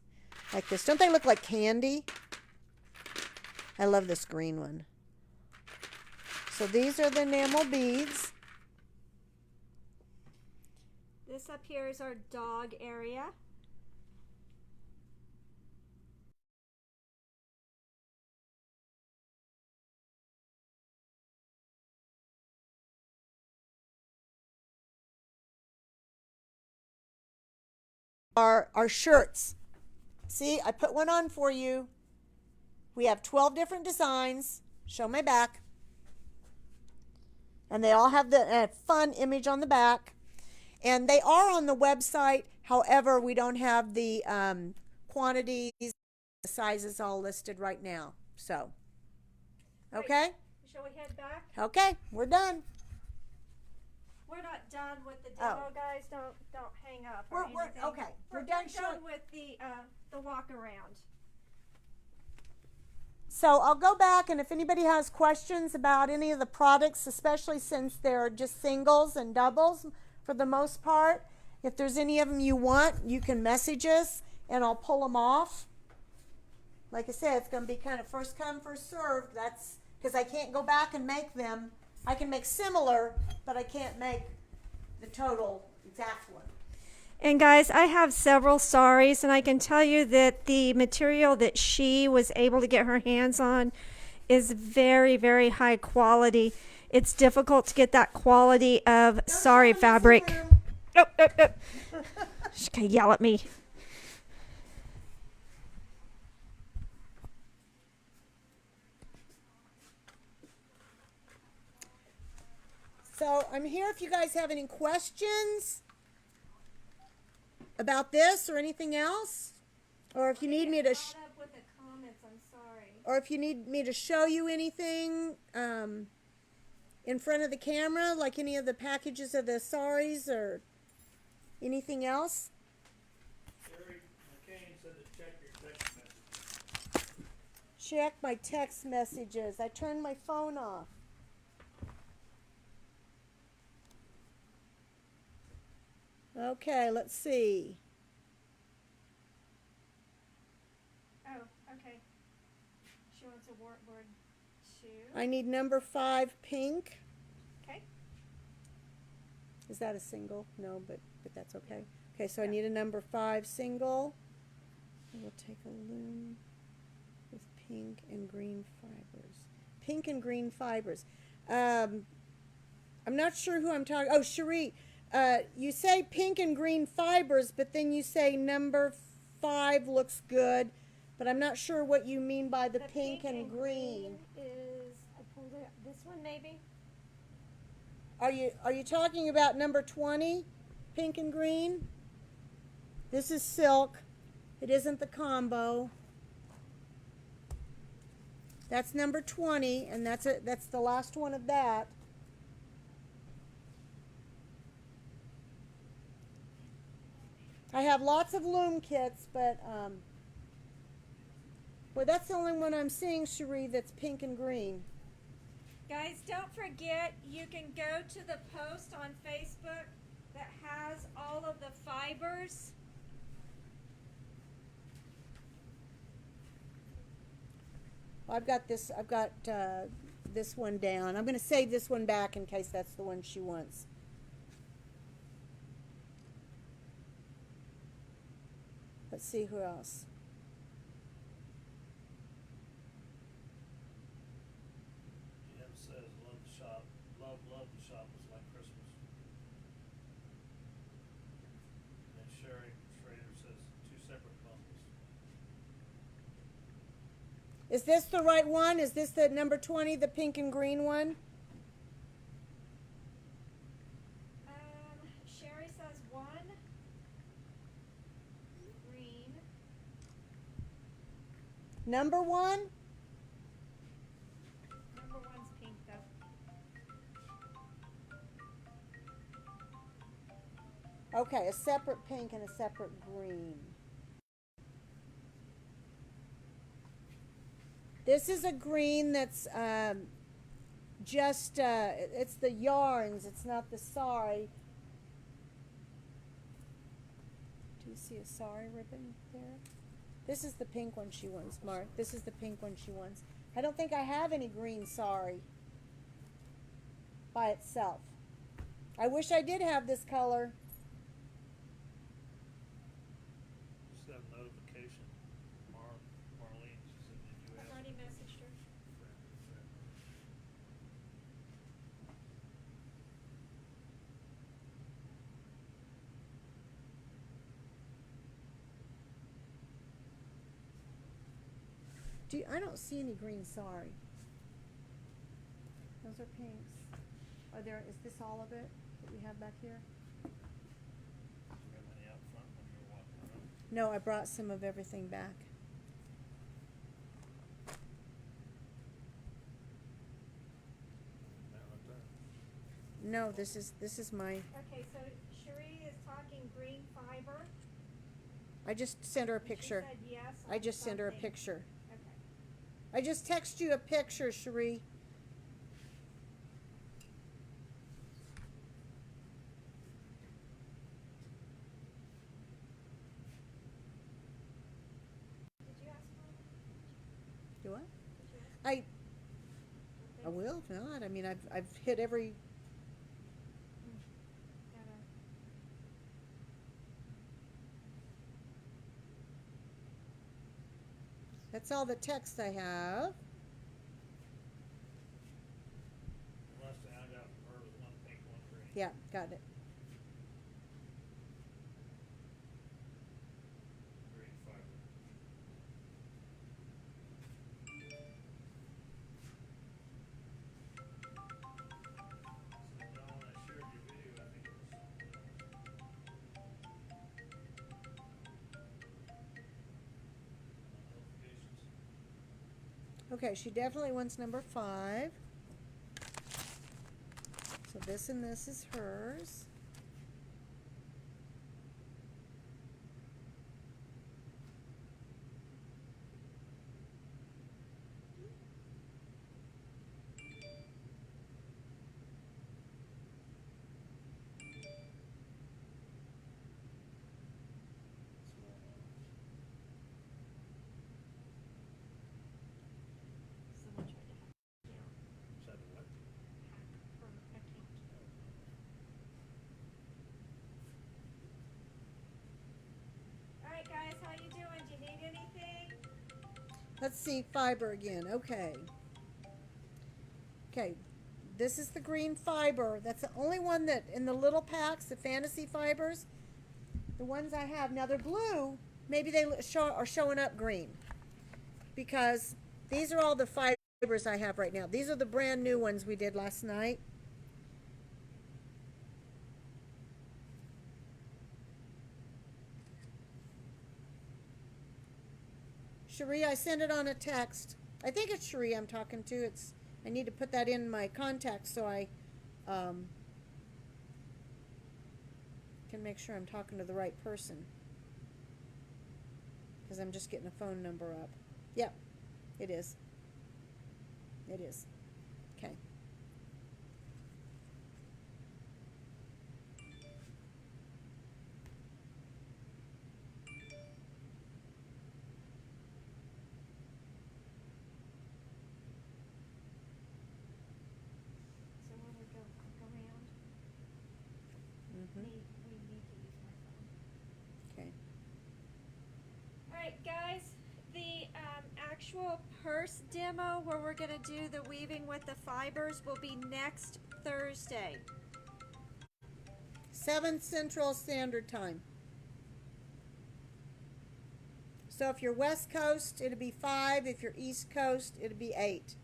like this. Don't they look like candy? I love this green one. So these are the enamel beads. This up here is our dog area. Our shirts. See, I put one on for you. We have 12 different designs. Show my back. And they all have the fun image on the back. And they are on the website. However, we don't have the quantities, the sizes all listed right now. So, okay? Shall we head back? Okay, we're done. We're not done with the demo, guys. Don't hang up. We're okay. We're done with the walk around. So I'll go back, and if anybody has questions about any of the products, especially since they're just singles and doubles for the most part, if there's any of them you want, you can message us, and I'll pull them off. Like I said, it's going to be kind of first come, first served. That's because I can't go back and make them. I can make similar, but I can't make the total exact one. And guys, I have several saris, and I can tell you that the material that she was able to get her hands on is very, very high quality. It's difficult to get that quality of sari fabric. Oh. She's gonna yell at me. So I'm here if you guys have any questions about this or anything else, or if you need me to or if you need me to show you anything in front of the camera, like any of the packages of the saris or anything else. Sherry McCain said to check your text messages. Check my text messages. I turned my phone off. Okay, let's see. Oh, okay. She wants a wartboard too. I need number 5 pink. Okay. Is that a single? No, but that's okay. Okay, so I need a number 5 single. We'll take a loom with pink and green fibers. Pink and green fibers. I'm not sure who I'm talking. Oh, Cherie. You say pink and green fibers, but then you say number 5 looks good, but I'm not sure what you mean by the pink and green. Is I pulled it. This one maybe. Are you talking about number 20, pink and green? This is silk. It isn't the combo. That's number 20, and that's it. That's the last one of that. I have lots of loom kits, but well, that's the only one I'm seeing, Cherie, that's pink and green. Guys, don't forget you can go to the post on Facebook that has all of the fibers. I've got this one down. I'm going to save this one back in case that's the one she wants. Let's see who else. Jim says, love the shop. Love the shop was like Christmas. And then Sherry Schrader says, 2 separate bundles. Is this the right one? Is this the number 20, the pink and green one? Sherry says 1 green. Number 1? Number 1's pink though. Okay, a separate pink and a separate green. This is a green that's just, it's the yarns, it's not the sari. Do you see a sari ribbon there? This is the pink one she wants, Mark. This is the pink one she wants. I don't think I have any green sari by itself. I wish I did have this color. Just got a notification. Marlene, she said, did you I've ask? already messaged her. I don't see any green sari. Those are pinks. Is this all of it that we have back here? Do you have any out front when you were walking around? No, I brought some of everything back. That right there. No, this is my. Okay, so Cherie is talking green fiber. I just sent her a and she picture. said yes I on just sent her a something. picture. Okay. I just text you a picture, Cherie. Did you ask Mom? Do what? Did you ask? I Okay. will if not. I mean, I've hit every. Gotta- That's all the text I have. The last thing I got from her was one pink, one green. Yeah, got it. Green fiber. So now when I shared your video, I think it was notifications. Okay, she definitely wants number 5. So this and this is hers. Someone tried to hack her account. Said what? Hack her account. Alright guys, how you doing? Do you need anything? Let's see, fiber again. Okay. Okay, this is the green fiber. That's the only one that in the little packs, the fantasy fibers, the ones I have. Now they're blue. Maybe they are showing up green because these are all the fibers I have right now. These are the brand new ones we did last night. Cherie, I sent it on a text. I think it's Cherie I'm talking to. I need to put that in my contacts so I can make sure I'm talking to the right person. Because I'm just getting a phone number up. Yep, it is. It is. Okay. So when we go around, Mm-hmm. we need to use my phone. Okay. Alright guys, the actual purse demo where we're going to do the weaving with the fibers will be next Thursday. 7 Central Standard Time. So if you're West Coast, it'll be 5. If you're East Coast, it'll be 8.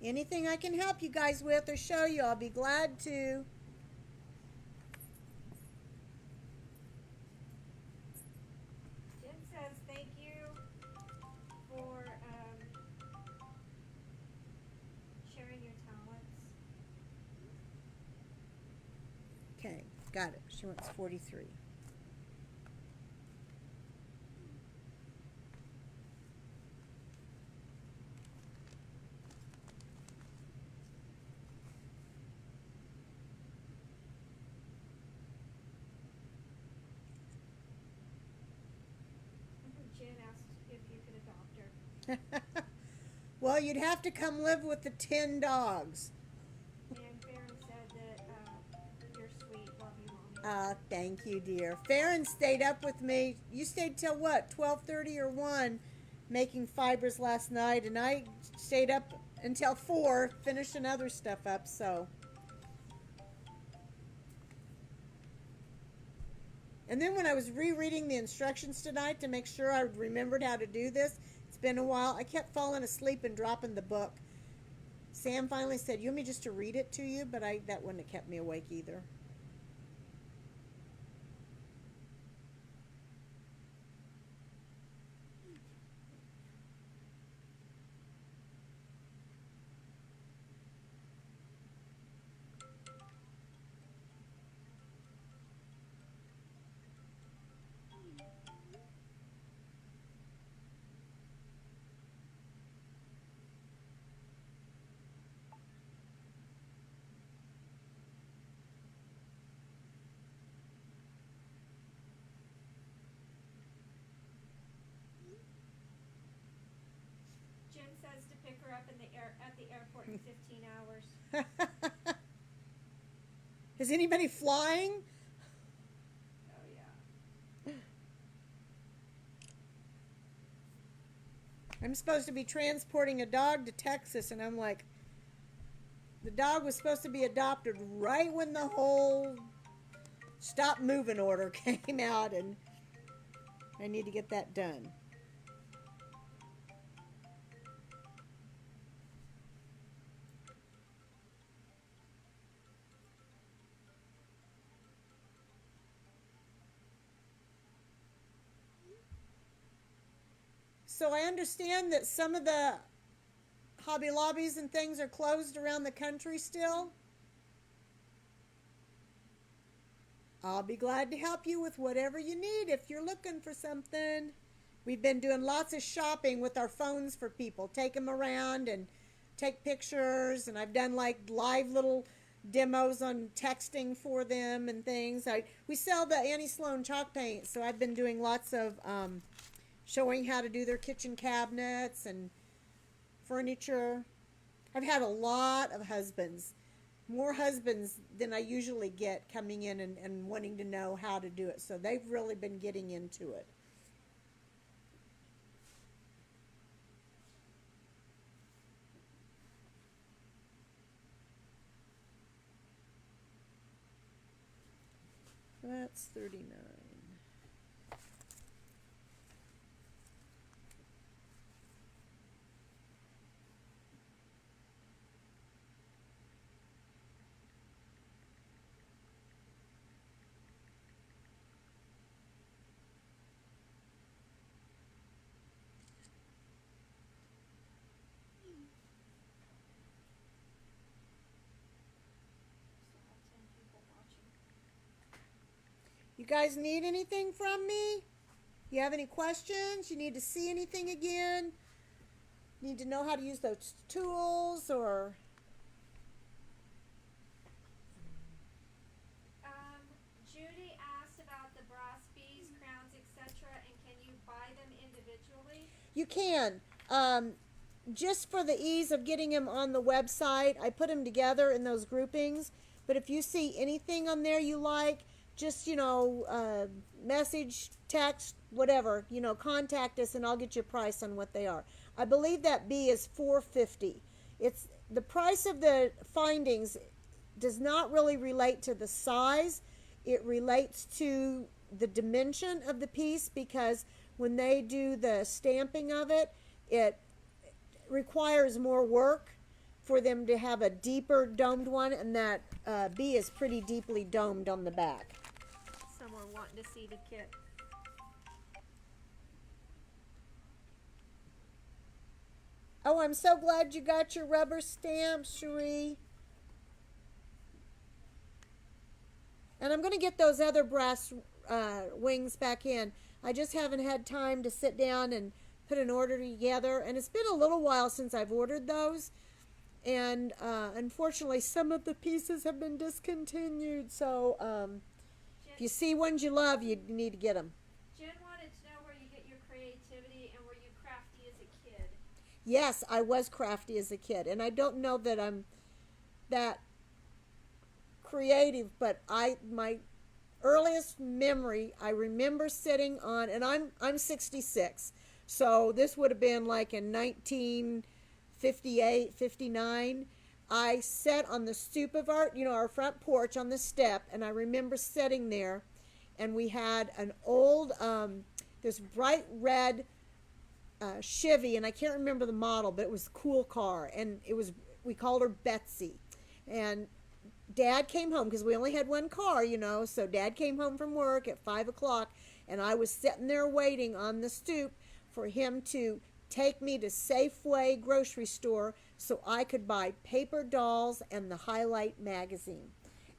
Anything I can help you guys with or show you, I'll be glad to. Got it. She wants 43. Jen asked if you could adopt her. Well, you'd have to come live with the 10 dogs. And Farron said that you're sweet. Love you, Mommy. Thank you, dear. Farron stayed up with me. You stayed till what, 12:30 or 1, making fibers last night, and I stayed up until 4, finishing other stuff up, so. And then when I was rereading the instructions tonight to make sure I remembered how to do this, it's been a while, I kept falling asleep and dropping the book. Sam finally said, "You want me just to read it to you?" But that wouldn't have kept me awake either. Jen says to pick her up at the airport in 15 hours. Is anybody flying? Oh, yeah. I'm supposed to be transporting a dog to Texas, and I'm like, the dog was supposed to be adopted right when the whole stop moving order came out, and I need to get that done. So I understand that some of the Hobby Lobbies and things are closed around the country still. I'll be glad to help you with whatever you need if you're looking for something. We've been doing lots of shopping with our phones for people. Take them around and take pictures, and I've done like live little demos on texting for them and things. We sell the Annie Sloan chalk paint, so I've been doing lots of showing how to do their kitchen cabinets and furniture. I've had a lot of husbands, more husbands than I usually get coming in and wanting to know how to do it. So they've really been getting into it. That's 39. You guys need anything from me? You have any questions? You need to see anything again? Need to know how to use those tools or... Judy asked about the brass bees, crowns, etc., and can you buy them individually? You can. Just for the ease of getting them on the website, I put them together in those groupings. But if you see anything on there you like, just, message, text, whatever, contact us and I'll get you a price on what they are. I believe that bee is $4.50. It's the price of the findings does not really relate to the size. It relates to the dimension of the piece, because when they do the stamping of it, it requires more work for them to have a deeper domed one, and that bee is pretty deeply domed on the back. Someone wanting to see the kit. Oh, I'm so glad you got your rubber stamp, Cherie. And I'm going to get those other brass wings back in. I just haven't had time to sit down and put an order together. And it's been a little while since I've ordered those. And unfortunately, some of the pieces have been discontinued. So if you see ones you love, you need to get them. Jen wanted to know where you get your creativity and were you crafty as a kid? Yes, I was crafty as a kid. And I don't know that I'm that creative, but my earliest memory, I remember sitting on, and I'm 66, so this would have been like in 1958, 59. I sat on the stoop of our front porch on the step, and I remember sitting there, and we had an old, this bright red Chevy, and I can't remember the model, but it was a cool car, and we called her Betsy, and Dad came home because we only had one car, so Dad came home from work at 5 o'clock, and I was sitting there waiting on the stoop for him to take me to Safeway grocery store so I could buy paper dolls and the Highlight magazine.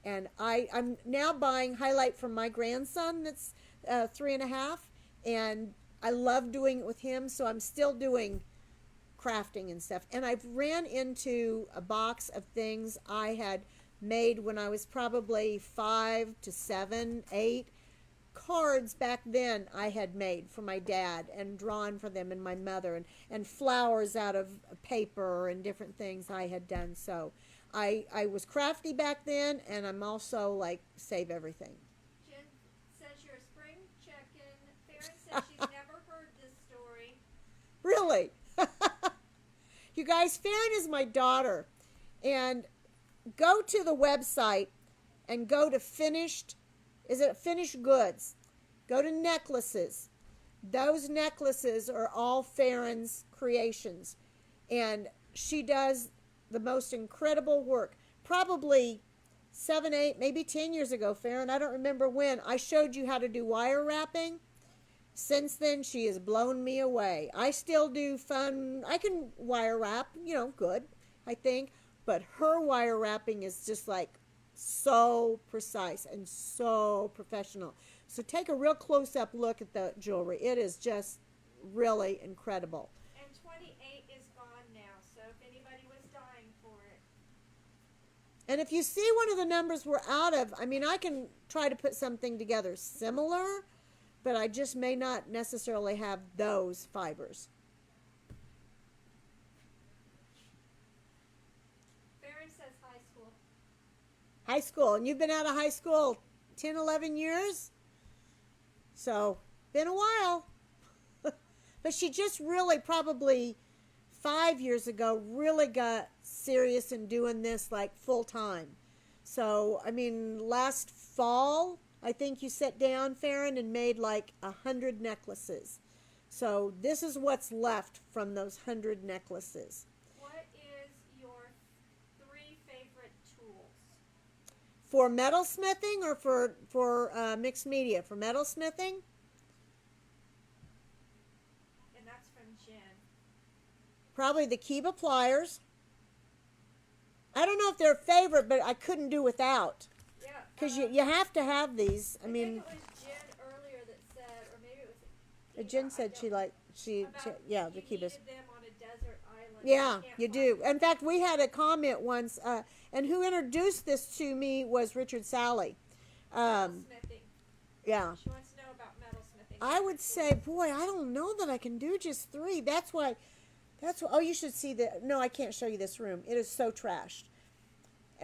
And I'm now buying Highlight from my grandson that's 3.5, and I love doing it with him, so I'm still doing crafting and stuff. And I've ran into a box of things I had made when I was probably 5 to 7, 8. Cards back then I had made for my dad and drawn for them and my mother, and flowers out of paper and different things I had done. So I was crafty back then, and I'm also like save everything. Jen says you're a spring chicken. Farron says she's never heard this story. Really? You guys, Farron is my daughter, and go to the website and go to finished goods. Go to necklaces. Those necklaces are all Farron's creations. And she does the most incredible work. Probably 7, 8, maybe 10 years ago, Farron, I don't remember when, I showed you how to do wire wrapping. Since then, she has blown me away. I still do fun. I can wire wrap, good, I think. But her wire wrapping is just like so precise and so professional. So take a real close-up look at the jewelry. It is just really incredible. And 28 is gone now, so if anybody was dying for it. And if you see one of the numbers we're out of, I can try to put something together similar, but I just may not necessarily have those fibers. Farron says high school. High school. And you've been out of high school 10, 11 years? So, been a while. But she just really, probably 5 years ago, really got serious in doing this like full time. So, last fall, I think you sat down, Farron, and made like 100 necklaces. So this is what's left from those 100 necklaces. What is your 3 favorite tools? For metalsmithing or for mixed media? For metalsmithing? And that's from Jen. Probably the Kiba pliers. I don't know if they're a favorite, but I couldn't do without. Yeah. Because you have to have these. I think it was Jen earlier that said, or maybe it was Eva, Jen said the about Kibas. you needed them on a desert island. Yeah, can't you find do. them. In fact, we had a comment once, and who introduced this to me was Richard Sally. Metalsmithing. Yeah. She wants to know about metalsmithing. I would say, boy, I don't know that I can do just 3. That's why, oh, you should see no, I can't show you this room. It is so trashed.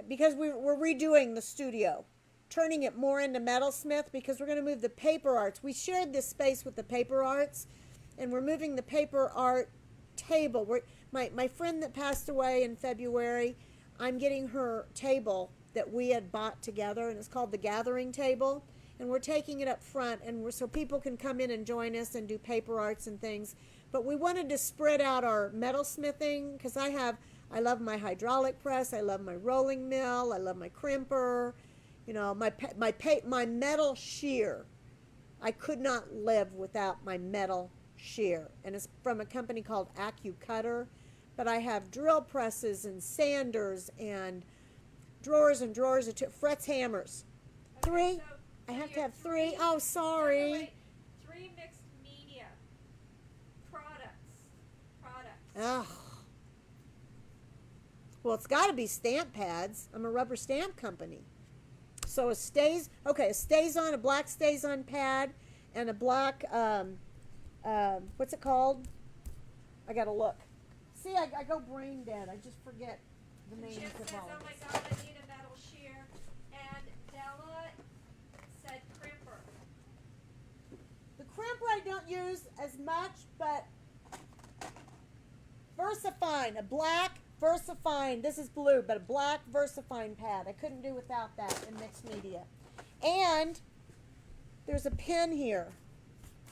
Because we're redoing the studio, turning it more into metalsmith, because we're going to move the paper arts. We shared this space with the paper arts, and we're moving the paper art table. My friend that passed away in February, I'm getting her table that we had bought together, and it's called the Gathering Table, and we're taking it up front, and so people can come in and join us and do paper arts and things. But we wanted to spread out our metalsmithing, because I love my hydraulic press, I love my rolling mill, I love my crimper, my metal shear. I could not live without my metal shear, and it's from a company called AccuCutter. But I have drill presses and sanders and drawers of Fretz hammers. 3? So, I have to your have 3. Oh, No, no, sorry. wait. 3 mixed media products. Ugh. Well, it's got to be stamp pads. I'm a rubber stamp company. So a stays, okay, a stays on, a black stays on pad, and a black, what's it called? I got to look. See, I go brain dead. I just forget the names Jim of says, all oh of my this. God, I need a metal shear. And Della said crimper. The crimper I don't use as much, but VersaFine, a black VersaFine. This is blue, but a black VersaFine pad. I couldn't do without that in mixed media. And there's a pin here.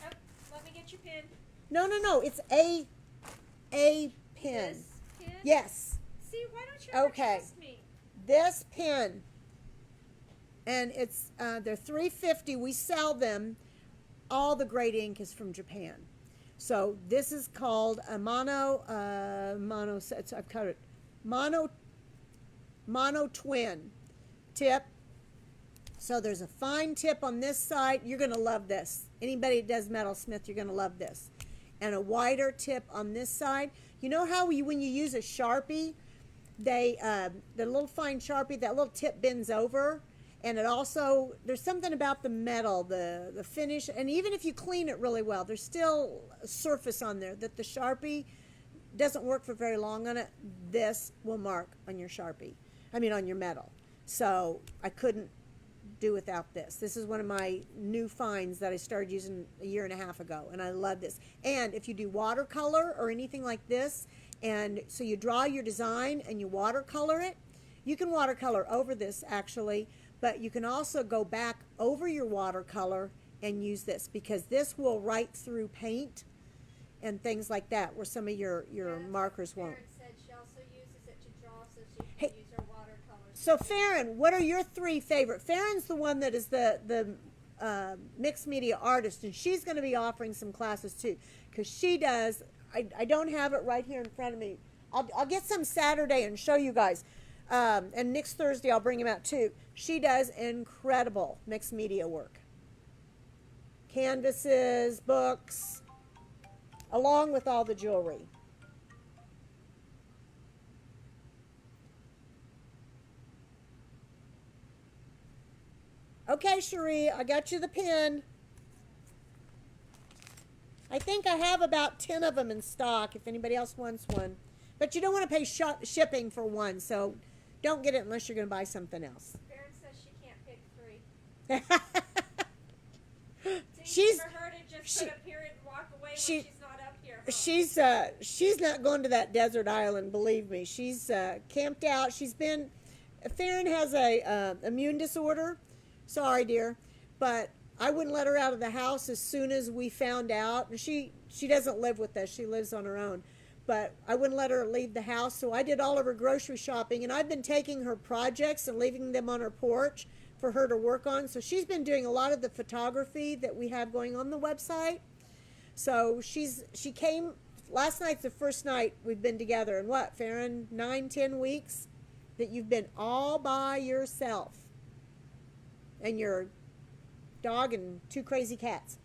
Oh, let me get your pin. No. It's a pin. This pin? Yes. See, why don't you ever Okay. trust me? This pin. And it's they're $3.50. We sell them. All the great ink is from Japan. So this is called a mono I've cut it. Mono twin tip. So there's a fine tip on this side. You're going to love this. Anybody that does metalsmith, you're going to love this. And a wider tip on this side. You know how when you use a Sharpie, the little fine Sharpie, that little tip bends over, and it also, there's something about the metal, the finish, and even if you clean it really well, there's still a surface on there that the Sharpie doesn't work for very long on it. This will mark on your Sharpie, on your metal. So I couldn't do without this. This is one of my new finds that I started using a year and a half ago, and I love this. And if you do watercolor or anything like this, and so you draw your design and you watercolor it, you can watercolor over this actually, but you can also go back over your watercolor and use this, because this will write through paint and things like that, where some of your markers won't. Karen said she also uses it to draw so she can Hey, use her watercolors. so Farron, what are your 3 favorite? Farron's the one that is the mixed media artist, and she's going to be offering some classes too, because she does. I don't have it right here in front of me. I'll get some Saturday and show you guys. And next Thursday I'll bring him out too. She does incredible mixed media work. Canvases, books, along with all the jewelry. Okay, Cherie, I got you the pin. I think I have about 10 of them in stock if anybody else wants one. But you don't want to pay shipping for one, so don't get it unless you're going to buy something else. Karen says she can't pick 3. It's easy She's for her to just put up here and walk away when she- she's not up here. she's not going to that desert island, believe me. She's camped out. Farron has a immune disorder. Sorry, dear, but I wouldn't let her out of the house as soon as we found out. And she doesn't live with us. She lives on her own. But I wouldn't let her leave the house, so I did all of her grocery shopping, and I've been taking her projects and leaving them on her porch for her to work on. So she's been doing a lot of the photography that we have going on the website. So she came, last night's the first night we've been together in what, Farron, 9-10 weeks that you've been all by yourself. And your dog and 2 crazy cats.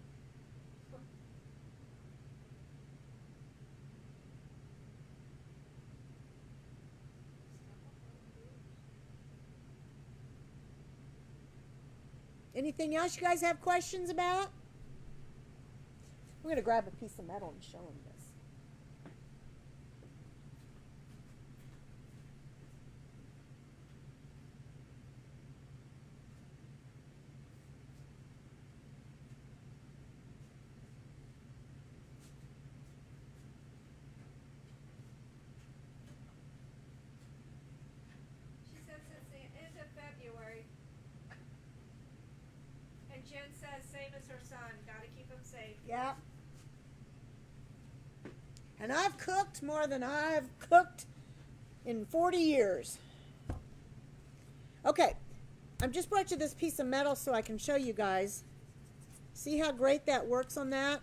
Anything else you guys have questions about? I'm going to grab a piece of metal and show them this. She said since the end of February. And Jen says same as her son. Gotta keep him safe. Yeah. And I've cooked more than I've cooked in 40 years. Okay, I've just brought you this piece of metal so I can show you guys. See how great that works on that?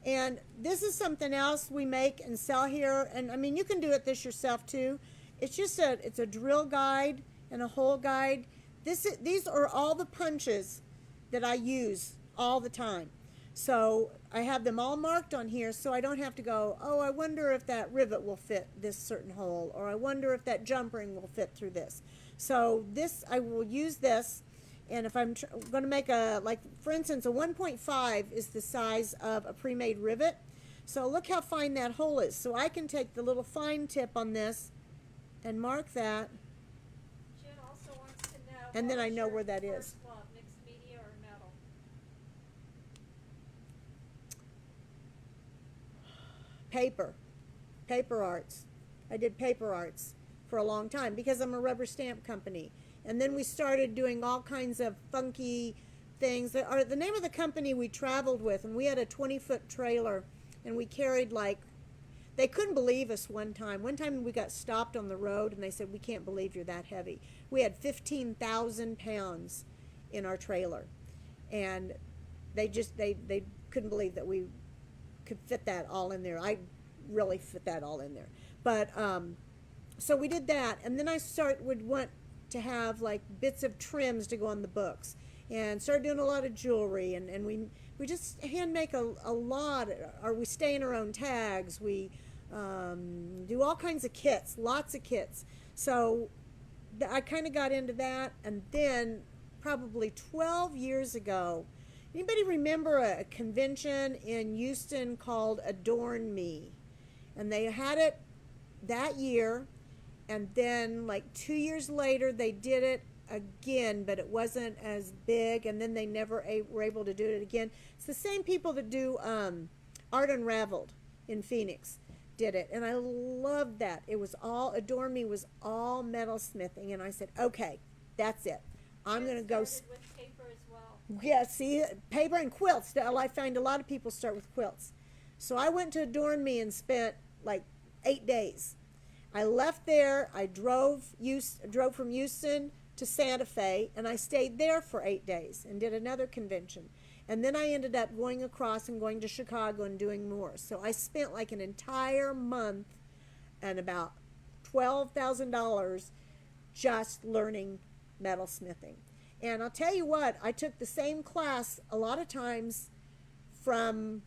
And this is something else we make and sell here. And I mean, you can do it this yourself too. It's just it's a drill guide. and a hole guide. These are all the punches that I use all the time. So I have them all marked on here so I don't have to go, oh, I wonder if that rivet will fit this certain hole, or I wonder if that jump ring will fit through this. So this, I will use this, and if I'm going to make a, like for instance, a 1.5 is the size of a pre-made rivet. So look how fine that hole is. So I can take the little fine tip on this and mark that, Jen also wants to know. and what then I was know your where that first is. love, mixed media or metal? Paper arts. I did paper arts for a long time because I'm a rubber stamp company. And then we started doing all kinds of funky things. The name of the company we traveled with, and we had a 20-foot trailer, and we carried like, they couldn't believe us one time. One time we got stopped on the road, and they said, we can't believe you're that heavy. We had 15,000 pounds in our trailer. And they couldn't believe that we could fit that all in there. I really fit that all in there. But so we did that, and then I would want to have like bits of trims to go on the books, and started doing a lot of jewelry, and we just hand make a lot, or we stay in our own tags. We do all kinds of kits, lots of kits. So I kind of got into that, and then probably 12 years ago, anybody remember a convention in Houston called Adorn Me? And they had it that year, and then like 2 years later they did it again, but it wasn't as big, and then they never were able to do it again. It's the same people that do Art Unraveled in Phoenix did it, and I loved that. It was all, Adorn Me was all metal smithing, and I said, okay, that's it. I'm Jen going to go. started with paper as well. Yeah, see, paper and quilts. I find a lot of people start with quilts. So I went to Adorn Me and spent like 8 days. I left there. I drove from Houston to Santa Fe, and I stayed there for 8 days and did another convention. And then I ended up going across and going to Chicago and doing more. So I spent like an entire month and about $12,000 just learning metalsmithing. And I'll tell you what, I took the same class a lot of times from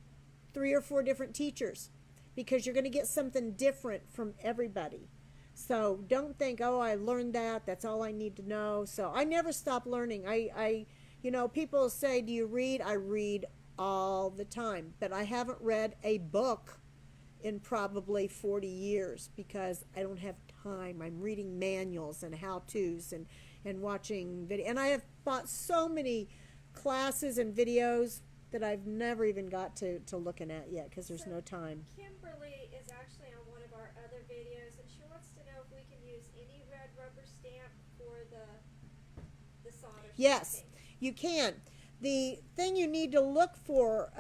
3 or 4 different teachers, because you're going to get something different from everybody. So don't think, oh, I learned that, that's all I need to know. So I never stop learning. You know, people say, do you read? I read all the time, but I haven't read a book in probably 40 years because I don't have time. I'm reading manuals and how-tos and watching video. And I have bought so many classes and videos that I've never even got to looking at yet because there's no time. Kimberly is actually on one of our other videos, and she wants to know if we can use any red rubber stamp for the solder Yes, stamping. you can. The thing you need to look for,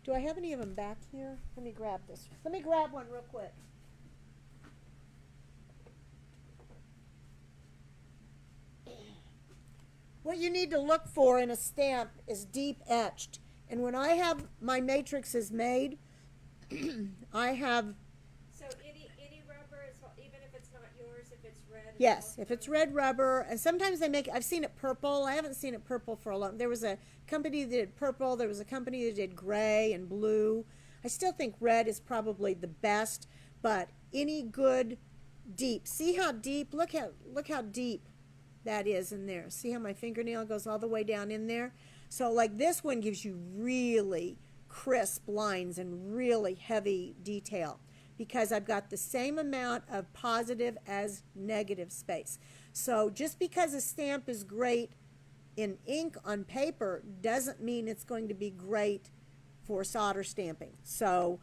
do I have any of them back here? Let me grab this. Let me grab one real quick. What you need to look for in a stamp is deep etched. And when I have my matrices made, I have, So any rubber, even if it's not yours, if it's red. yes, if it's red rubber, and sometimes they make, I've seen it purple. I haven't seen it purple for a long, there was a company that did purple, there was a company that did gray and blue. I still think red is probably the best, but any good deep, see how deep, look how deep that is in there. See how my fingernail goes all the way down in there? So like this one gives you really crisp lines and really heavy detail because I've got the same amount of positive as negative space. So just because a stamp is great in ink on paper doesn't mean it's going to be great for solder stamping. So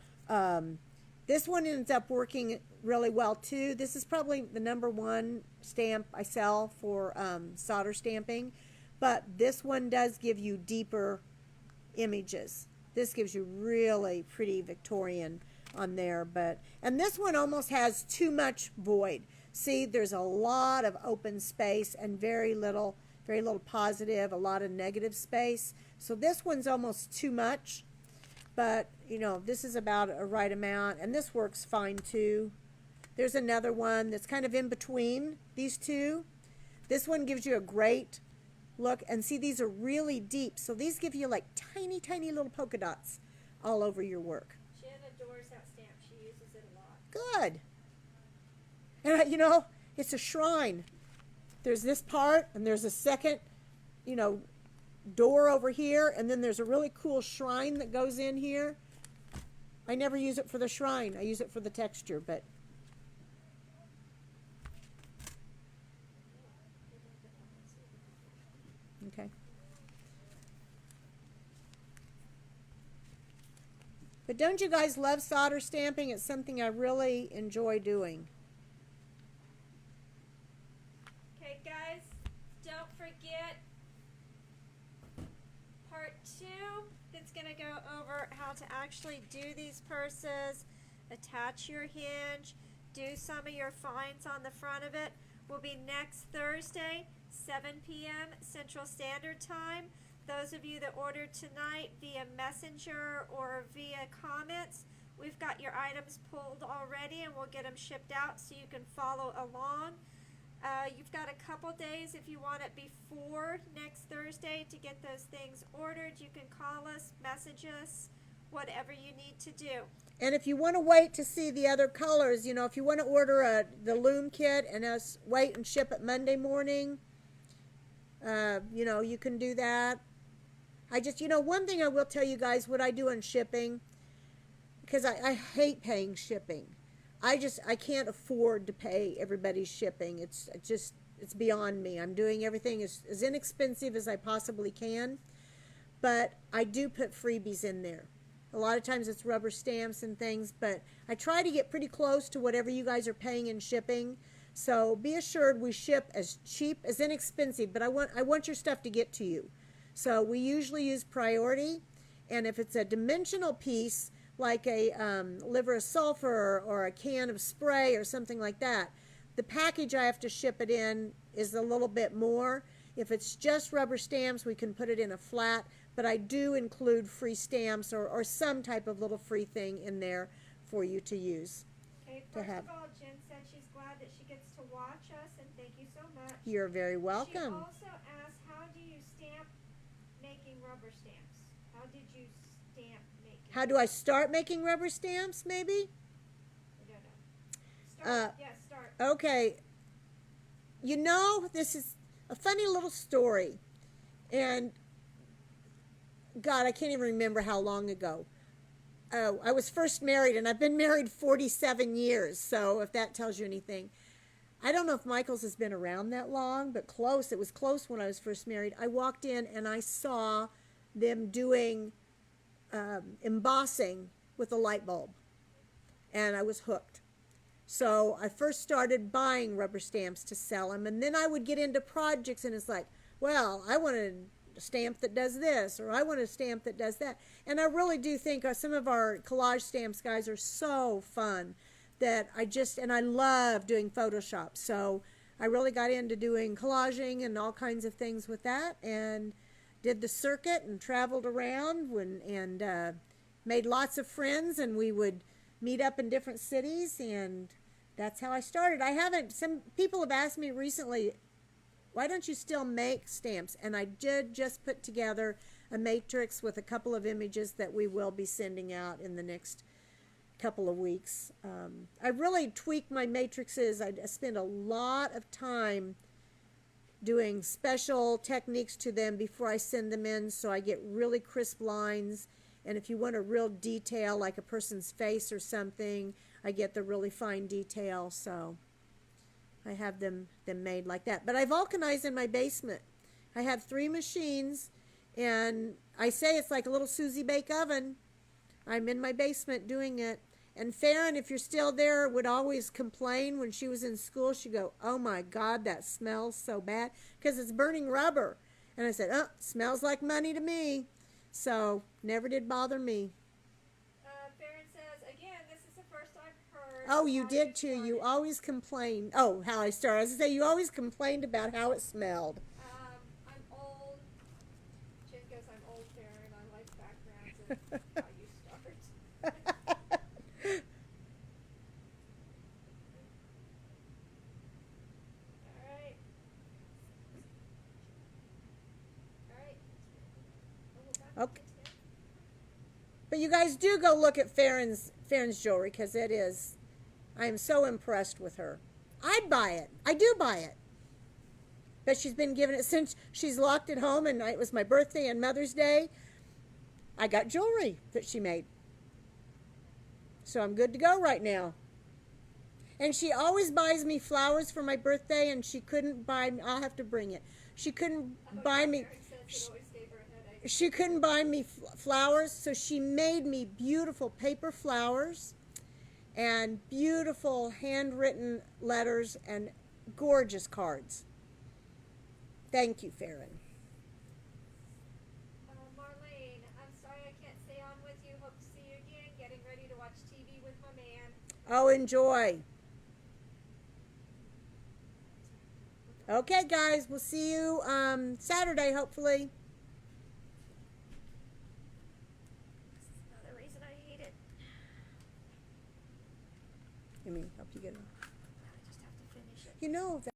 this one ends up working really well too. This is probably the #1 stamp I sell for solder stamping, but this one does give you deeper images. This gives you really pretty Victorian on there, and this one almost has too much void. See, there's a lot of open space and very little positive, a lot of negative space. So this one's almost too much. But, you know, this is about a right amount, and this works fine too. There's another one that's kind of in between these two. This one gives you a great look. And see, these are really deep. So these give you like tiny, tiny little polka dots all over your work. Jen adores that stamp. She uses it a lot. Good. And you know, it's a shrine. There's this part, and there's a second, you know, door over here, and then there's a really cool shrine that goes in here. I never use it for the shrine. I use it for the texture, but okay. But don't you guys love solder stamping? It's something I really enjoy doing. Okay, guys, don't forget part 2 that's going to go over how to actually do these purses, attach your hinge, do some of your finds on the front of it. Will be next Thursday, 7 p.m. Central Standard Time. Those of you that ordered tonight via messenger or via comments, we've got your items pulled already and we'll get them shipped out so you can follow along. You've got a couple days if you want it before next Thursday to get those things ordered. You can call us, message us, whatever you need to do. And if you want to wait to see the other colors, you know, if you want to order the loom kit and us wait and ship it Monday morning, you know, you can do that. I just, you know, one thing I will tell you guys what I do in shipping, because I hate paying shipping. I can't afford to pay everybody's shipping. It's beyond me. I'm doing everything as inexpensive as I possibly can, but I do put freebies in there. A lot of times it's rubber stamps and things, but I try to get pretty close to whatever you guys are paying in shipping. So be assured we ship as cheap, as inexpensive, but I want your stuff to get to you. So we usually use priority, and if it's a dimensional piece, like a liver of sulfur or a can of spray or something like that, the package I have to ship it in is a little bit more. If it's just rubber stamps, we can put it in a flat, but I do include free stamps or some type of little free thing in there for you to use. Okay, first of all, Jen said she's glad that she gets to watch us, and thank you so much. You're very She welcome. also asked, how do you stamp making rubber stamps? How did you stamp making? How do I start making rubber stamps, maybe? I don't know. Start. Start. Okay. You know, this is a funny little story. And, God, I can't even remember how long ago. Oh, I was first married, and I've been married 47 years, so if that tells you anything. I don't know if Michael's has been around that long, but close. It was close when I was first married. I walked in, and I saw them doing embossing with a light bulb, and I was hooked. So I first started buying rubber stamps to sell them, and then I would get into projects, and it's like, well, I want a stamp that does this, or I want a stamp that does that. And I really do think some of our collage stamps guys are so fun that I love doing Photoshop. So I really got into doing collaging and all kinds of things with that, and did the circuit and traveled around and made lots of friends, and we would meet up in different cities, and that's how I started. Some people have asked me recently, why don't you still make stamps? And I did just put together a matrix with a couple of images that we will be sending out in the next couple of weeks. I really tweak my matrices. I spend a lot of time doing special techniques to them before I send them in, so I get really crisp lines. And if you want a real detail, like a person's face or something, I get the really fine detail. So I have them made like that. But I vulcanize in my basement. I have 3 machines, and I say it's like a little Susie bake oven. I'm in my basement doing it. And Farron, if you're still there, would always complain when she was in school. She'd go, oh my God, that smells so bad, because it's burning rubber. And I said, oh, smells like money to me. So never did bother me. Farron says, again, this is the first I've heard. Oh, you how did too. started. You always complained. Oh, how I started. I was going to say, you always complained about how it smelled. I'm old. Jen goes, I'm old, Farron. I like backgrounds and how you start. Alright. But you guys do go look at Farron's jewelry, because it is, I am so impressed with her. I'd buy it. I do buy it. But she's been giving it since she's locked at home, and it was my birthday and Mother's Day. I got jewelry that she made. So I'm good to go right now. And she always buys me flowers for my birthday, and she couldn't buy me, I'll have to bring it. She couldn't buy me, she couldn't buy me flowers, so she made me beautiful paper flowers and beautiful handwritten letters and gorgeous cards. Thank you, Farron. Marlene, I'm sorry I can't stay on with you. Hope to see you again. Getting ready to watch TV with my man. Oh, enjoy. Okay, guys, we'll see you Saturday, hopefully. This is another reason I hate it. Let me help you get it. I just have to finish it. You know that.